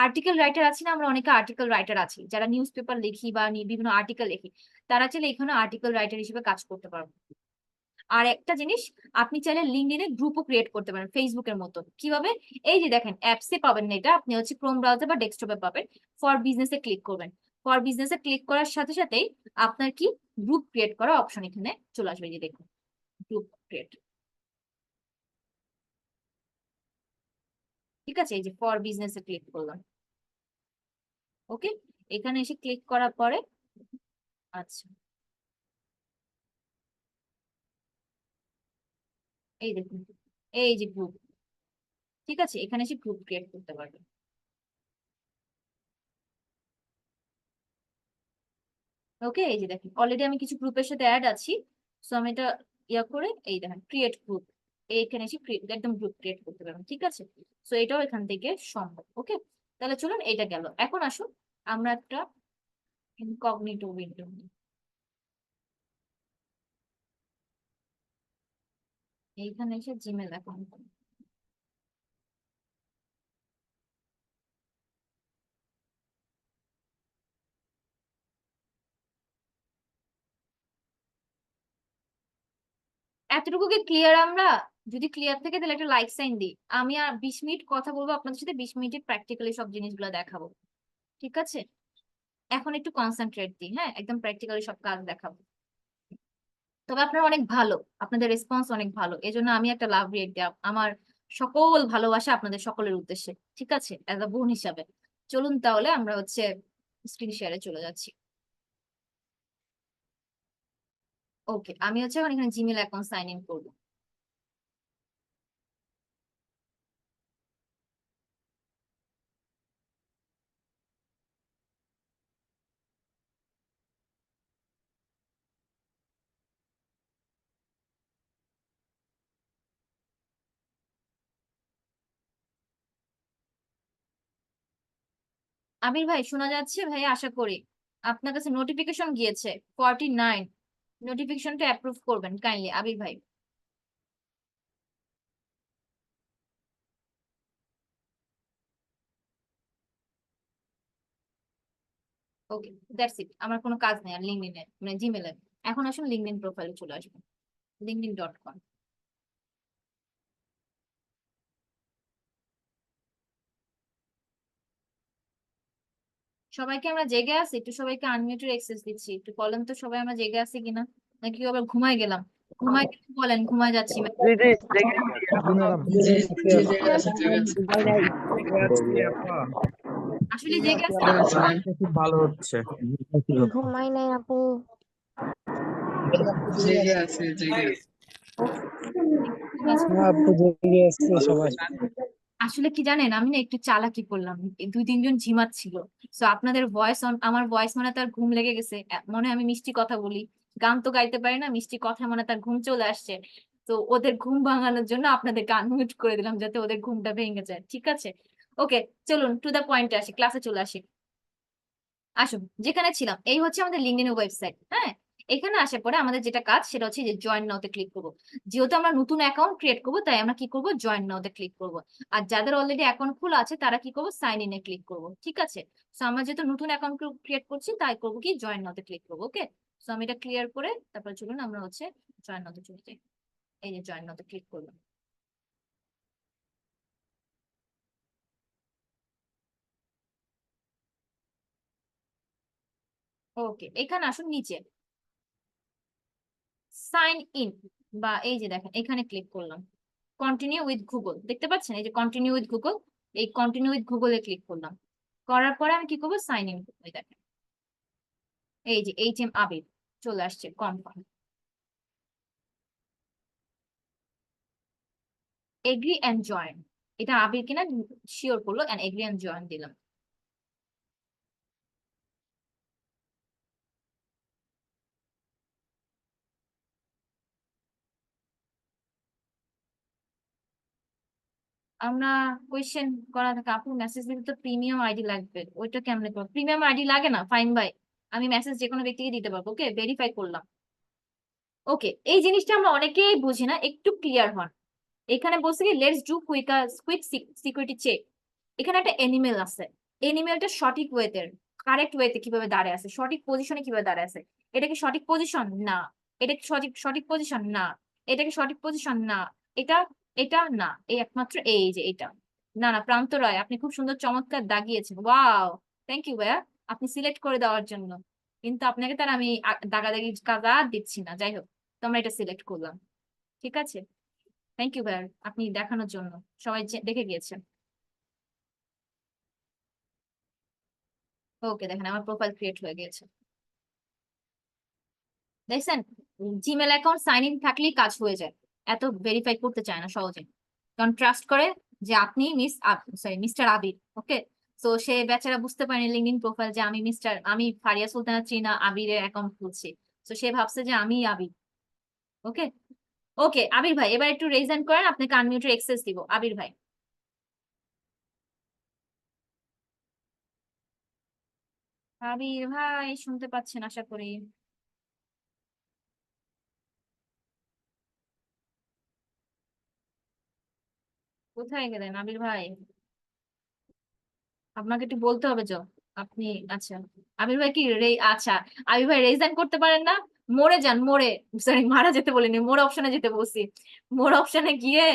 আর্টিকেল রাইটার আছি না আমরা, অনেকে আর্টিকেল রাইটার আছি যারা নিউজ পেপার লিখি বা বিভিন্ন আর্টিকেল লিখি, তারা চাইলে এখানে আর্টিকেল রাইটার হিসেবে কাজ করতে পারবেন। আর একটা জিনিস, আপনি চাইলে লিঙ্কডইনে গ্রুপও ক্রিয়েট করতে পারেন ফেসবুকের মতো। কিভাবে? এই যে দেখেন অ্যাপসে পাবেন না এটা, আপনি হচ্ছে ক্রোম ব্রাউজার বা ডেস্কটপে পাবেন। ফর বিজনেসে ক্লিক করবেন, ফর বিজনেসে ক্লিক করার সাথে সাথেই আপনার কি গ্রুপ ক্রিয়েট করা অপশন এখানে চলে আসবে। এই যে দেখুন গ্রুপ ক্রিয়েট, ঠিক আছে, এই যে ফর বিজনেসে ক্লিক করলাম। ওকে, এখানে এসে ক্লিক করার পরে আচ্ছা এই দেখুন এই যে গ্রুপ, ঠিক আছে, এখানে এসে গ্রুপ ক্রিয়েট করতে পারবেন। ওকে, এই যে দেখেন অলরেডি আমি কিছু গ্রুপের সাথে অ্যাড আছি, সো আমি এটা ইয়া করে এই দেখেন ক্রিয়েট গ্রুপ, এইখানে এসে একদম গ্রুপ ক্রিয়েট করতে পারবেন। ঠিক আছে, সো এটাও এখান থেকে সম্ভব। ওকে, তাহলে চলুন এটা গেল। এখন আসুন আমরা একটা ইনকগনিটো উইন্ডো, এইখানে এসে জিমেল অ্যাকাউন্ট, এতটুকু কি ক্লিয়ার? আমরা যদি ক্লিয়ার থাকে তাহলে একটা লাইক সাইন দিই। আমি আর 20 মিনিট কথা বলবো আপনাদের সাথে, 20 মিনিটে প্র্যাকটিক্যালি সব জিনিসগুলো দেখাবো। ঠিক আছে, এখন একটু কনসেন্ট্রেট দিই, হ্যাঁ একদম প্র্যাকটিক্যালি সব কাজ দেখাবো। তবে আপনারা অনেক ভালো, আপনাদের রেসপন্স অনেক ভালো, এজন্য আমি একটা লাভ রিয়েক্ট দেব। আমার সকল ভালোবাসা আপনাদের সকলের উদ্দেশ্যে, ঠিক আছে, অ্যাজ আ বোন হিসাবে। চলুন তাহলে আমরা হচ্ছে স্ক্রিন শেয়ারে চলে যাচ্ছি। ওকে, আমি হচ্ছে এখন এখানে জিমেল অ্যাকাউন্ট সাইন ইন করবো। আবির ভাই শোনা যাচ্ছে ভাই? আশা করি আপনার কাছে নোটিফিকেশন গিয়েছে 49, নোটিফিকেশনটা অ্যাপ্রুভ করবেন কাইন্ডলি আবির ভাই। ওকে, দ্যাটস ইট, আমার কোনো কাজ নেই আর লিঙ্কডইনে মানে জিমেলে। এখন আসুন লিঙ্কডইন প্রোফাইলে চলে আসবেন, linkedin.com। সবাইকে আমরা জেগে আছি, একটু সবাইকে আনমিউটের অ্যাক্সেস দিচ্ছি, একটু বলেন তো সবাই আমরা জেগে আছি কিনা, নাকি আবার ঘুমায় গেলাম? ঘুমায় গেলে বলেন ঘুমায় যাচ্ছি। জি জি দেখে জি ম্যাডাম। আসলে জেগে আছি। খুব ভালো হচ্ছে। ঘুমাই নাই আপু। জেগে আছে জেগে আছে। ঠিক আছে। আপু জেগে আছে সবাই। আসলে কি জানেন, আমি না একটু চালাকি করলাম, এই 2-3 জন ঝিমাচ্ছিল। সো আপনাদের ভয়েস আমার ভয়েস মানে তার ঘুম লেগে গেছে, মনে হয় আমি মিষ্টি কথা বলি, গান তো গাইতে পারি না, মিষ্টি কথা মানে তার ঘুম চলে আসছে। তো ওদের ঘুম ভাঙানোর জন্য আপনাদের গান মিউট করে দিলাম, যাতে ওদের ঘুমটা ভেঙে যায়। ঠিক আছে, ওকে, চলুন টু দা পয়েন্টে আসি, ক্লাসে চলে আসি। আসুন, যেখানে ছিলাম, এই হচ্ছে আমাদের লিঙ্কডইন ওয়েবসাইট। হ্যাঁ, এখানে আসার পরে আমাদের যেটা কাজ সেটা হচ্ছে যে জয়েন নাও তে ক্লিক করবো। যেহেতু আমরা নতুন অ্যাকাউন্ট ক্রিয়েট করবো, তাই আমরা কি করবো, জয়েন নাও তে ক্লিক করবো। আর যাদের অলরেডি অ্যাকাউন্ট খোলা আছে তারা কি করবো, সাইন ইন এ ক্লিক করবো। ঠিক আছে, তো আমরা যেহেতু নতুন অ্যাকাউন্ট ক্রিয়েট করছি, তাই করবো কি, জয়েন নাও তে ক্লিক করবো। ওকে, তো আমি এটা ক্লিয়ার করে তারপর চলুন আমরা হচ্ছে জয়েন নাও তে চলে যাই। এই যে জয়েন নাও তে ক্লিক করলাম। ওকে, এখানে আসুন নিচে সাইন ইন, বা এই যে দেখেন এখানে ক্লিক করলাম, কন্টিনিউ উইথ গুগল, দেখতে পাচ্ছেন এই যে কন্টিনিউ উইথ গুগল, এই কন্টিনিউ উইথ গুগলে ক্লিক করলাম। করার পরে আমি কি করবো, সাইন ইন করবো। এই দেখেন এই যে HM আবির চলে আসছে, কনফার্ম, এগ্রি এন্ড জয়েন। এটা আবির কিনা শিওর করলো, এন্ড এগ্রি এন্ড জয়েন দিলাম। আমরা কোয়েশ্চেন করা থাকে, আপু মেসেজ দিতে তো প্রিমিয়াম আইডি লাগবে, ওইটা কেমনে করবো? প্রিমিয়াম আইডি লাগে না, ফাইন ভাই, আমি মেসেজ যে কোনো ব্যক্তিকে দিতে পারবো। ওকে, ভেরিফাই করলাম। ওকে, এই জিনিসটা আমরা অনেকেই বুঝি না, একটু ক্লিয়ার হন। এখানে বলছে কি, let's do quick security check. এখানে একটা এনিমেল আছে, এনিমেলটা সঠিক ওয়েতে, কারেক্ট ওয়েতে কিভাবে দাঁড়ায় আছে, সঠিক পজিশনে কিভাবে দাঁড়ায় আছে। এটা কি সঠিক পজিশন? না। এটা কি সঠিক সঠিক পজিশন? না। এটা কি সঠিক পজিশন? না। এটা, এটা না, এই একমাত্র এই যে এটা। না না, প্রান্ত রায়, আপনি খুব সুন্দর চমৎকার দাগিয়েছেন, ওয়াও, থ্যাংক ইউ ভাইয়া, আপনি সিলেক্ট করে দেওয়ার জন্য। কিন্তু আপনাকে তার আমি দাগাদাগি কাজ আর দিচ্ছি না, যাই হোক, তো আমরা এটা সিলেক্ট করলাম। ঠিক আছে, থ্যাংক ইউ ভাইয়া, আপনি দেখানোর জন্য, সবাই দেখে গিয়েছেন। ওকে, দেখেন আমার প্রোফাইল ক্রিয়েট হয়ে গিয়েছে, দেখছেন? জিমেল অ্যাকাউন্ট সাইন ইন থাকলেই কাজ হয়ে যায়, এত ভেরিফাই করতে চায় না সহজে, কারণ ট্রাস্ট করে যে আপনি মিস্টার আবির। ওকে, তো সে বেচারা বুঝতে পারেনি লিঙ্কডইন প্রোফাইল যে আমি ফারিয়া সুলতানা চিনা আবিরের অ্যাকাউন্ট খুলছি, তো সে ভাবছে যে আমি আবির। ওকে, ওকে আবির ভাই, এবার একটু রেজ হ্যান্ড করেন, আপনাকে আনমিউটের এক্সেস দিব, আবির ভাই। আবির ভাই শুনতে পাচ্ছেন আশা করি। কোথায় গেলেন আবির ভাই? আপনাকে একটু বলতে হবে যে আপনি, আচ্ছা, আবির ভাই কি আচ্ছা, আবির ভাই রেজাইন করতে পারেন না? মরে যান, মরে, সরি মারা যেতে বলিনি, মোর অপশনে যেতে বলছি। মোর অপশনে গিয়ে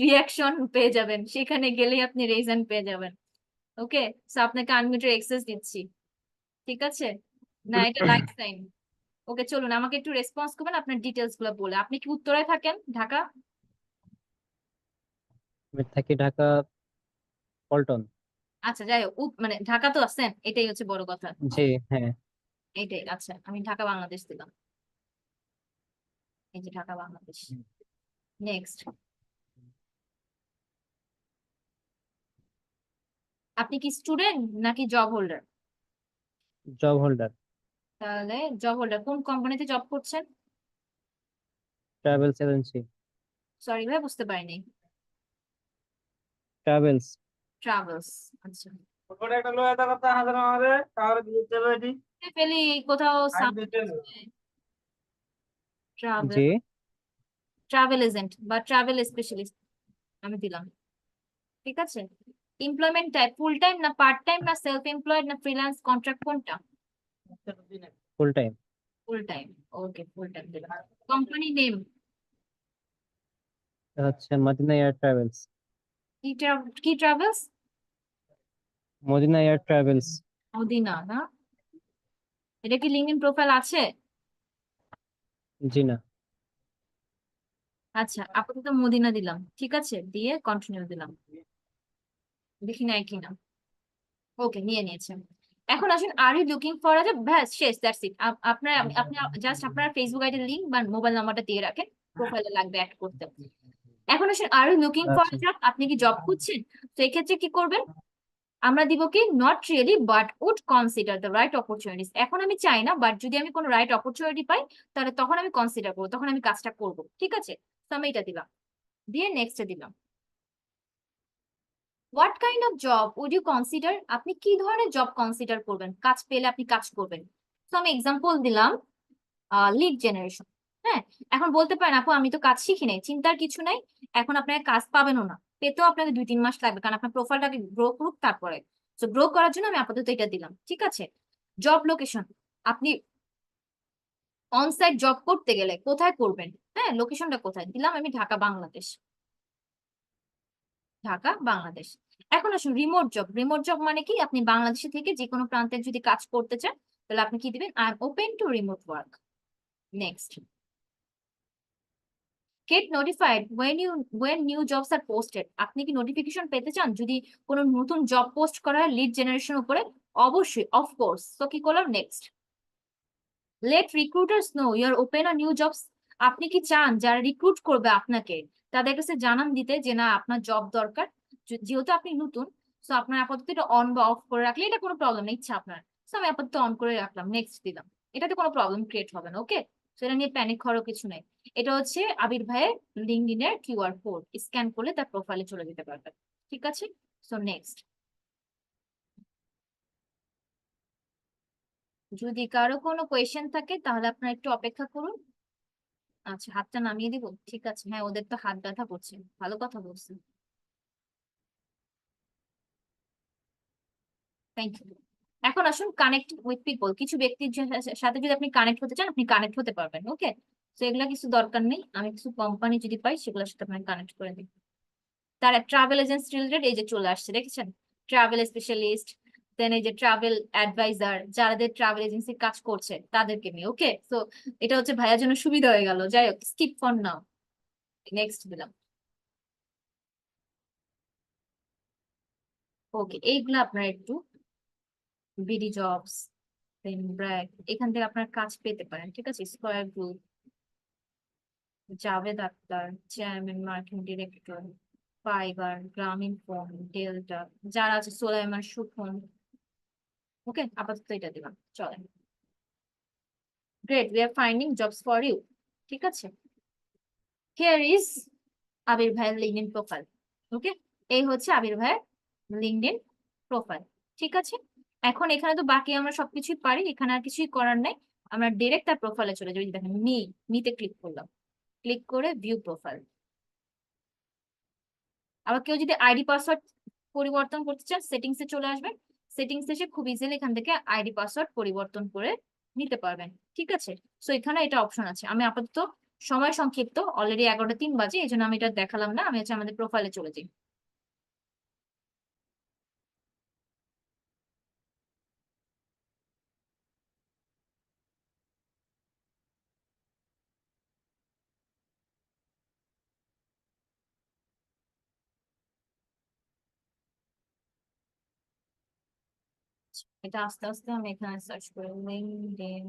রিয়াকশন পেয়ে যাবেন, সেখানে গেলেই আপনি রেজাইন পেয়ে যাবেন। ওকে, সো আপনাকে আনমিউটের এক্সেস দিচ্ছি। ঠিক আছে, না এটা লাইক সাইন। ওকে, চলুন আমাকে একটু রেসপন্স করবেন আপনার ডিটেলস গুলো বলে। আপনি কি উত্তরায় থাকেন, ঢাকা? আমি থাকি ঢাকা পল্টন। আচ্ছা, যাই হোক, মানে ঢাকা তো আছেন, এটাই হচ্ছে বড় কথা। জি হ্যাঁ। এইটাই, আচ্ছা আমি ঢাকা বাংলাদেশ দিলাম, এই যে ঢাকা বাংলাদেশ। নেক্সট, আপনি কি স্টুডেন্ট নাকি জব হোল্ডার? Job holder. তাহলে জব হোল্ডার, কোন কোম্পানিতে জব করছেন? Travels agency. সরি ভাই, বুঝতে পারিনি। ট্রাভেলস। ট্রাভেলস, আচ্ছা। ওপরে একটা লয়ে দাও কথা হাজার আমারে তাহলে দিয়ে দেবে এটি ফেলি কোথাও আইন দিতে ট্রাভেল, জি। ট্রাভেল এজেন্ট বা ট্রাভেল স্পেশালিস্ট আমি দিলাম। ঠিক আছে, এমপ্লয়মেন্ট টাইপ ফুল টাইম না পার্ট টাইম না সেলফ এমপ্লয়েড না ফ্রিল্যান্স কন্ট্রাক্ট, কোনটা? Full time. Full time, okay full time দিলাম। Company name? হচ্ছে মদিনা এয়ার ট্রাভেলস। কি travels? Madina air travels. Madina না? এটা কি লিঙ্কডইন প্রোফাইল আছে? জি না। আচ্ছা, আপাতত মদিনা দিলাম, ঠিক আছে, দিয়ে কন্টিনিউ দিলাম, দেখি নাই কিনা। ওকে, নিয়ে নিয়েছে। এখন আসুন are you looking for a job, ব্যাস শেষ, দ্যাটস ইট। আপনার আপনি জাস্ট আপনার ফেসবুক আইডি লিংক বা মোবাইল নাম্বারটা দিয়ে রাখেন, প্রোফাইলে লাগবে অ্যাড করতে। এখন আসুন আর ইউ লুকিং ফর আচ্ছা জব, আপনি কি জব খুঁজছেন? তো এক্ষেত্রে কি করবেন, আমরা দিব কি not really but would consider the right opportunities. এখন আমি চাই না, বাট যদি আমি কোনো রাইট অপরচুনিটি পাই তাহলে তখন আমি কনসিডার করবো, তখন আমি কাজটা করব, ঠিক আছে? তো আমি এটা দিলাম, দিয়ে নেক্সটে দিলাম। What kind of job would you consider, আপনি কি ধরনের জব কনসিডার করবেন, কাজ পেলে আপনি কাজ করবেন। তো আমি এক্সাম্পল দিলাম লিড জেনারেশন। হ্যাঁ, এখন বলতে পারেন আপু আমি তো কাজ শিখি নাই, চিন্তার কিছু নাই, এখন আপনাকে কাজ পাবেনও না, পেতেও আপনাকে 2-3 মাস লাগবে, কারণ আপনার প্রোফাইলটাকে গ্রো করুক তারপরে। তো গ্রো করার জন্য আমি আপাতত এটা দিলাম, ঠিক আছে? জব লোকেশন, আপনি অনসাইট জব করতে গেলে কোথায় করবেন, হ্যাঁ লোকেশনটা কোথায় দিলাম আমি, ঢাকা বাংলাদেশ, ঢাকা বাংলাদেশ। এখন আসুন রিমোট জব, রিমোট জব মানে কি, আপনি বাংলাদেশে থেকে যে কোনো প্রান্তে যদি কাজ করতে চান তাহলে আপনি কি দিবেন, I am open to remote work. Next, get notified when new jobs are posted, আপনি কি নোটিফিকেশন পেতে চান যদি কোনো নতুন জব পোস্ট করা হয় লিড জেনারেশন উপরে? অবশ্যই, অফকোর্স। তো কি করলাম, next. Let recruiters know you are open on new jobs, আপনি কি চান যারা রিক্রুট করবে আপনাকে তাদের কাছে জানান দিতে যে না আপনার জব দরকার, যেহেতু আপনি নতুন, তো আপনার আপাতত এটা অন বা অফ করে রাখলে এটা কোনো প্রবলেম নেই, ইচ্ছা আপনার। তো আমি আপাতত অন করে রাখলাম, নেক্সট দিলাম। এটাতে কোনো প্রবলেম ক্রিয়েট হবে না, ওকে? সেটা নিয়ে প্যানিক হওয়ারও কিছু নেই। এটা হচ্ছে আবির ভাইয়ের লিঙ্কডইন এর কিউআর কোড, স্ক্যান করলে তার প্রোফাইলে চলে যেতে পারবে, ঠিক আছে? So next. যদি কারো কোনো কোয়েশ্চেন থাকে তাহলে আপনারা একটু অপেক্ষা করুন। আচ্ছা, হাতটা নামিয়ে দিব, ঠিক আছে। হ্যাঁ, ওদের তো হাত ব্যথা করছে, ভালো কথা বলছেন, থ্যাংক ইউ। এখন আসুন কানেক্ট উইথ পিপল, কিছু ব্যক্তির সাথে যদি আপনি কানেক্ট হতে চান আপনি কানেক্ট হতে পারবেন, ওকে? তো এগুলা কিছু দরকার নেই, আমি কিছু কোম্পানি যদি পাই সেগুলোর সাথে আপনাকে কানেক্ট করে দিই। তারা ট্রাভেল এজেন্সি রিলেটেড এই যে চলে আসছে, দেখেছেন? ট্রাভেল স্পেশালিস্ট, দেন এই যে ট্রাভেল অ্যাডভাইজার, যাদের ট্রাভেল এজেন্সি কাজ করছে তাদেরকে নিয়ে, ওকে? তো এটা হচ্ছে ভাইয়ার জন্য সুবিধা হয়ে গেল, যাই হোক স্কিপ ফর নাও, নেক্সট দিলাম। ওকে, এইগুলো আপনার একটু বিডি জবস, দেন ব্র্যাক, এখান থেকে আপনার কাজ পেতে পারেন, ঠিক আছে? Square group, Javed Akhtar, chairman marketing director, Fiverr, Grameenphone, Delta, যারা আছে সোলাইমান সুফন, ওকে? আপাতত এটা দিলাম, চলেন। Great, we are finding jobs for you, ঠিক আছে? হিয়ার ইজ আবির ভাইয়ের লিঙ্কডইন প্রোফাইল, ওকে? এই হচ্ছে আবির ভাইয়ের লিঙ্কডইন প্রোফাইল, ঠিক আছে? এখন এখানে তো বাকি আমরা সবকিছুই পারি, এখানে আর কিছুই করার নাই। আমরা ডিরেক্ট তার প্রোফাইলে চলে যাবো, এই যে দেখেন মিতে ক্লিক করলাম, ক্লিক করে ভিউ প্রোফাইল। আবার কেউ যদি আইডি পাসওয়ার্ড পরিবর্তন করতে চান সেটিংস এ চলে আসবেন, সেটিংস এসে খুব ইজিলি এখান থেকে আইডি পাসওয়ার্ড পরিবর্তন করে নিতে পারবেন, ঠিক আছে? সো এখানে এটা অপশন আছে। আমি আপাতত সময় সংক্ষিপ্ত, অলরেডি 11টা 3 বাজে, এই জন্য আমি এটা দেখালাম না, আমি হচ্ছে আমাদের প্রোফাইলে চলে যাই। এটা আস্তে আস্তে আমি এখানে সার্চ করে লিঙ্কডইন,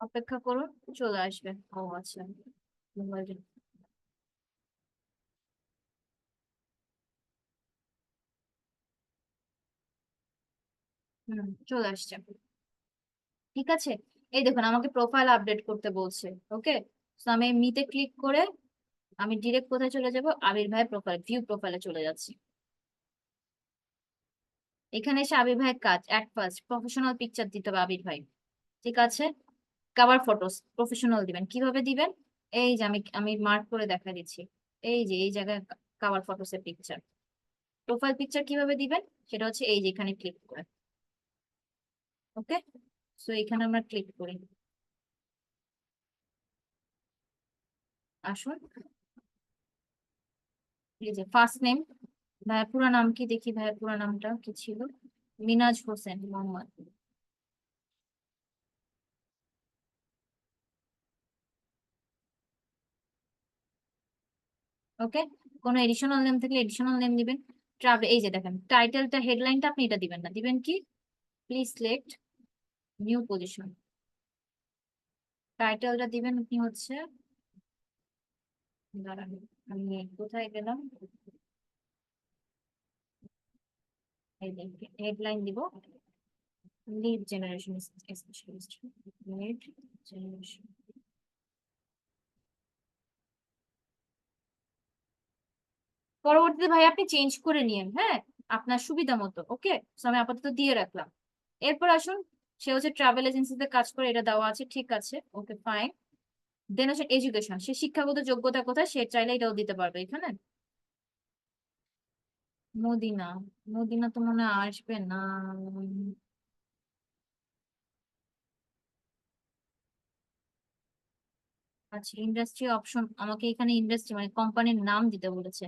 অপেক্ষা করুন, চলে আসবে। ও আচ্ছা, মোবাইল, চলে আসছে, ঠিক আছে? এই দেখুন আমাকে প্রোফাইল আপডেট করতে বলছে, ওকে? তো আমি মিতে ক্লিক করে আমি ডিরেক্ট কোথায় চলে যাব, আবির ভাই প্রোফাইল, ভিউ প্রোফাইলে চলে যাচ্ছি। এখানে এসে আবির ভাইয়ের কাজ, অ্যাট ফার্স্ট প্রফেশনাল পিকচার দিতে হবে আবির ভাই, ঠিক আছে? কভার ফটোস প্রফেশনাল দিবেন, কিভাবে দিবেন? এই যে আমি আমি মার্ক করে দেখা দিচ্ছি, এই যে এই জায়গায় কভার ফটোস এর পিকচার, প্রোফাইল পিকচার কিভাবে দিবেন সেটা হচ্ছে এই যে এখানে ক্লিক করে, ওকে? সো এখানে আমরা ক্লিক করি, আসুন, এই যে ফার্স্ট নেম, ভাইয়ের পুরো নাম কি দেখি, ভাইয়ের পুরো নামটা কি ছিল? মিনাজ হোসেন মোহাম্মদ। ওকে, কোনো এডিশনাল নেম থাকলে এডিশনাল নেম দিবেন। ট্রাভেল, এই যে দেখেন টাইটেলটা, হেডলাইনটা আপনি এটা দিবেন না, দিবেন কি, প্লিজ সিলেক্ট নিউ পজিশন। টাইটেলটা দিবেন আপনি হচ্ছে, দাঁড়ান আমি কোথায় গেলাম, হেডলাইন দিব lead generation specialist, lead generation. পরবর্তীতে ভাই আপনি চেঞ্জ করে নিয়েন, হ্যাঁ, আপনার সুবিধা মতো। ওকে, আমি আপাতত দিয়ে রাখলাম। এরপর আসুন, সে হচ্ছে ট্রাভেল এজেন্সিতে কাজ করে, এটা দেওয়া আছে, ঠিক আছে, ওকে ফাইন। দেন হচ্ছে এডুকেশন, সে শিক্ষাগত যোগ্যতা কোথায়, সে চাইলে এটাও দিতে পারবে এখানে। মদিনা, মদিনা তো মনে হয় আসবে না। আচ্ছা, ইন্ডাস্ট্রি অপশন, আমাকে এখানে ইন্ডাস্ট্রি মানে কোম্পানির নাম দিতে বলেছে।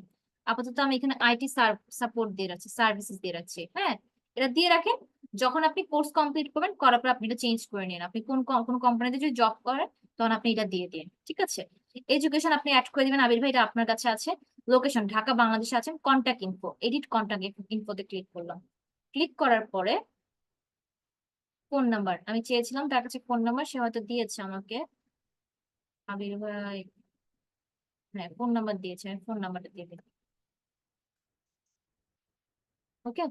আপাতত আমি এখানে আইটি সাপোর্ট দিয়ে রাখছি, সার্ভিসেস দিয়ে রাখছি, হ্যাঁ, এটা দিয়ে রাখেন। যখন আপনি কোর্স কমপ্লিট করবেন, করার পর আপনি এটা চেঞ্জ করে নিন। আপনি কোন কোম্পানিতে যদি জব করেন, তখন আপনি এটা দিয়ে দিন, ঠিক আছে। এডুকেশন আপনি অ্যাড করে দিবেন, আবির ভাই এটা আপনার কাছে আছে। লোকেশন ঢাকা বাংলাদেশে আছেন। কন্ট্যাক্ট ইনফো, এডিট কন্ট্যাক্ট ইনফোতে ক্লিক করলাম। ক্লিক করার পরে ফোন নাম্বার আমি চেয়েছিলাম, তার কাছে ফোন নাম্বার সে হয়তো দিয়েছে আমাকে, আবির ভাই, হ্যাঁ ফোন নাম্বার দিয়েছে, আমি ফোন নাম্বারটা দিয়ে দিই। ওকে,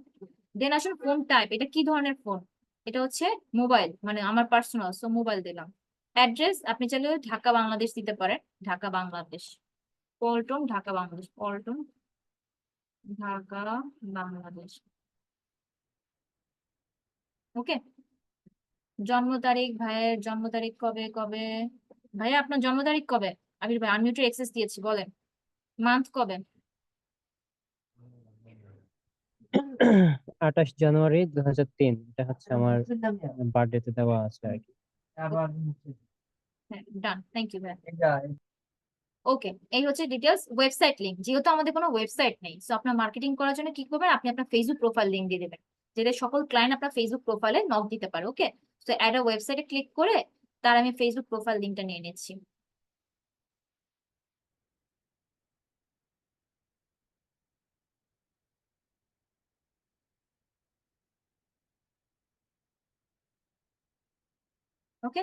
দেন আসুন ফোন টাইপ, এটা কি ধরনের ফোন, এটা হচ্ছে মোবাইল, মানে আমার পার্সোনাল, সো মোবাইল দিলাম। অ্যাড্রেস আপনি চাইলে ঢাকা বাংলাদেশ দিতে পারেন, ঢাকা বাংলাদেশ, পল্টন ঢাকা বাংলাদেশ, পল্টন ঢাকা বাংলাদেশ। ওকে, জন্ম তারিখ, ভাইয়ের জন্ম তারিখ কবে কবে, ভাইয়া আপনার জন্ম তারিখ কবে? আবির ভাই আনমিউটেড অ্যাক্সেস দিয়েছি, বলেন মান্থ কবে? 28 জানুয়ারি 2003, এটা হচ্ছে আমার বার্থডেতে দেওয়া আছে আর কি। আবার হ্যাঁ ডান, থ্যাংক ইউ ভাই। এটা ওকে, এই হচ্ছে ডিটেলস। ওয়েবসাইট লিংক, যেহেতু আমাদের কোনো ওয়েবসাইট নেই, সো আপনার মার্কেটিং করার জন্য কি করবেন, আপনি আপনার ফেসবুক প্রোফাইল লিংক দিয়ে দেবেন, যেটা সকল ক্লায়েন্ট আপনার ফেসবুক প্রোফাইলে নক দিতে পারে। ওকে, সো অ্যাড আ ওয়েবসাইটে ক্লিক করে তার আমি ফেসবুক প্রোফাইল লিংকটা নিয়ে নিচ্ছি। ওকে,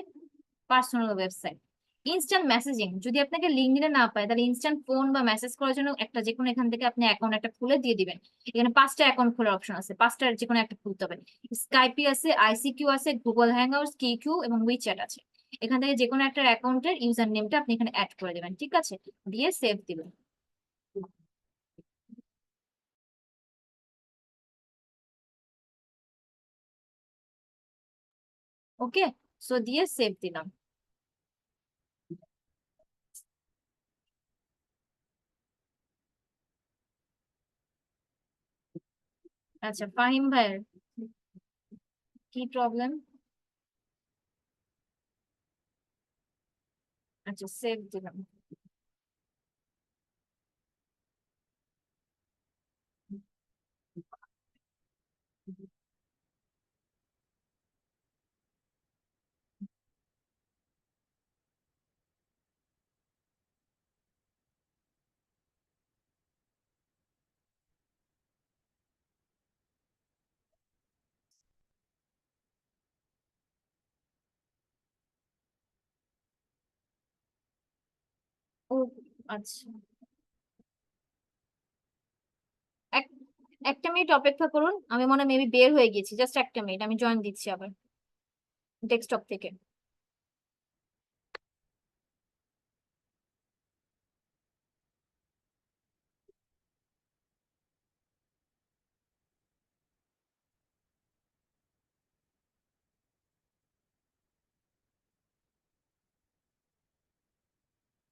পার্সোনাল ওয়েবসাইট। ইনস্ট্যান্ট মেসেজিং, যদি আপনাকে লিঙ্কডিনে না পায়, তাহলে ইনস্ট্যান্ট ফোন বা মেসেজ করার জন্য একটা যে কোনো এখান থেকে আপনি অ্যাকাউন্ট একটা খুলে দিয়ে দিবেন। এখানে 5টা অ্যাকাউন্ট খোলার অপশন আছে, 5টার যে কোনো একটা খুলতে হবে। স্কাইপি আছে, আইসিকিউ আছে, গুগল হ্যাংআউটস, কিকিউ এবং উইচ্যাট আছে। এখান থেকে যে কোনো একটা অ্যাকাউন্টের ইউজার নেমটা আপনি এখানে অ্যাড করে দেবেন, ঠিক আছে, দিয়ে সেভ দিবেন। ওকে, সো দিয়ে সেভ দিলাম। আচ্ছা, ফাহিম ভাইয়ের কি প্রবলেম? আচ্ছা, সেভ দিলাম। ও আচ্ছা, এক একটা মিনিট অপেক্ষা করুন, আমি মনে মেবি বের হয়ে গেছি, জাস্ট একটা মিনিট, আমি জয়েন দিচ্ছি আবার ডেস্কটপ থেকে।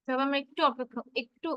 সব আমরা একটু অপেক্ষা, একটু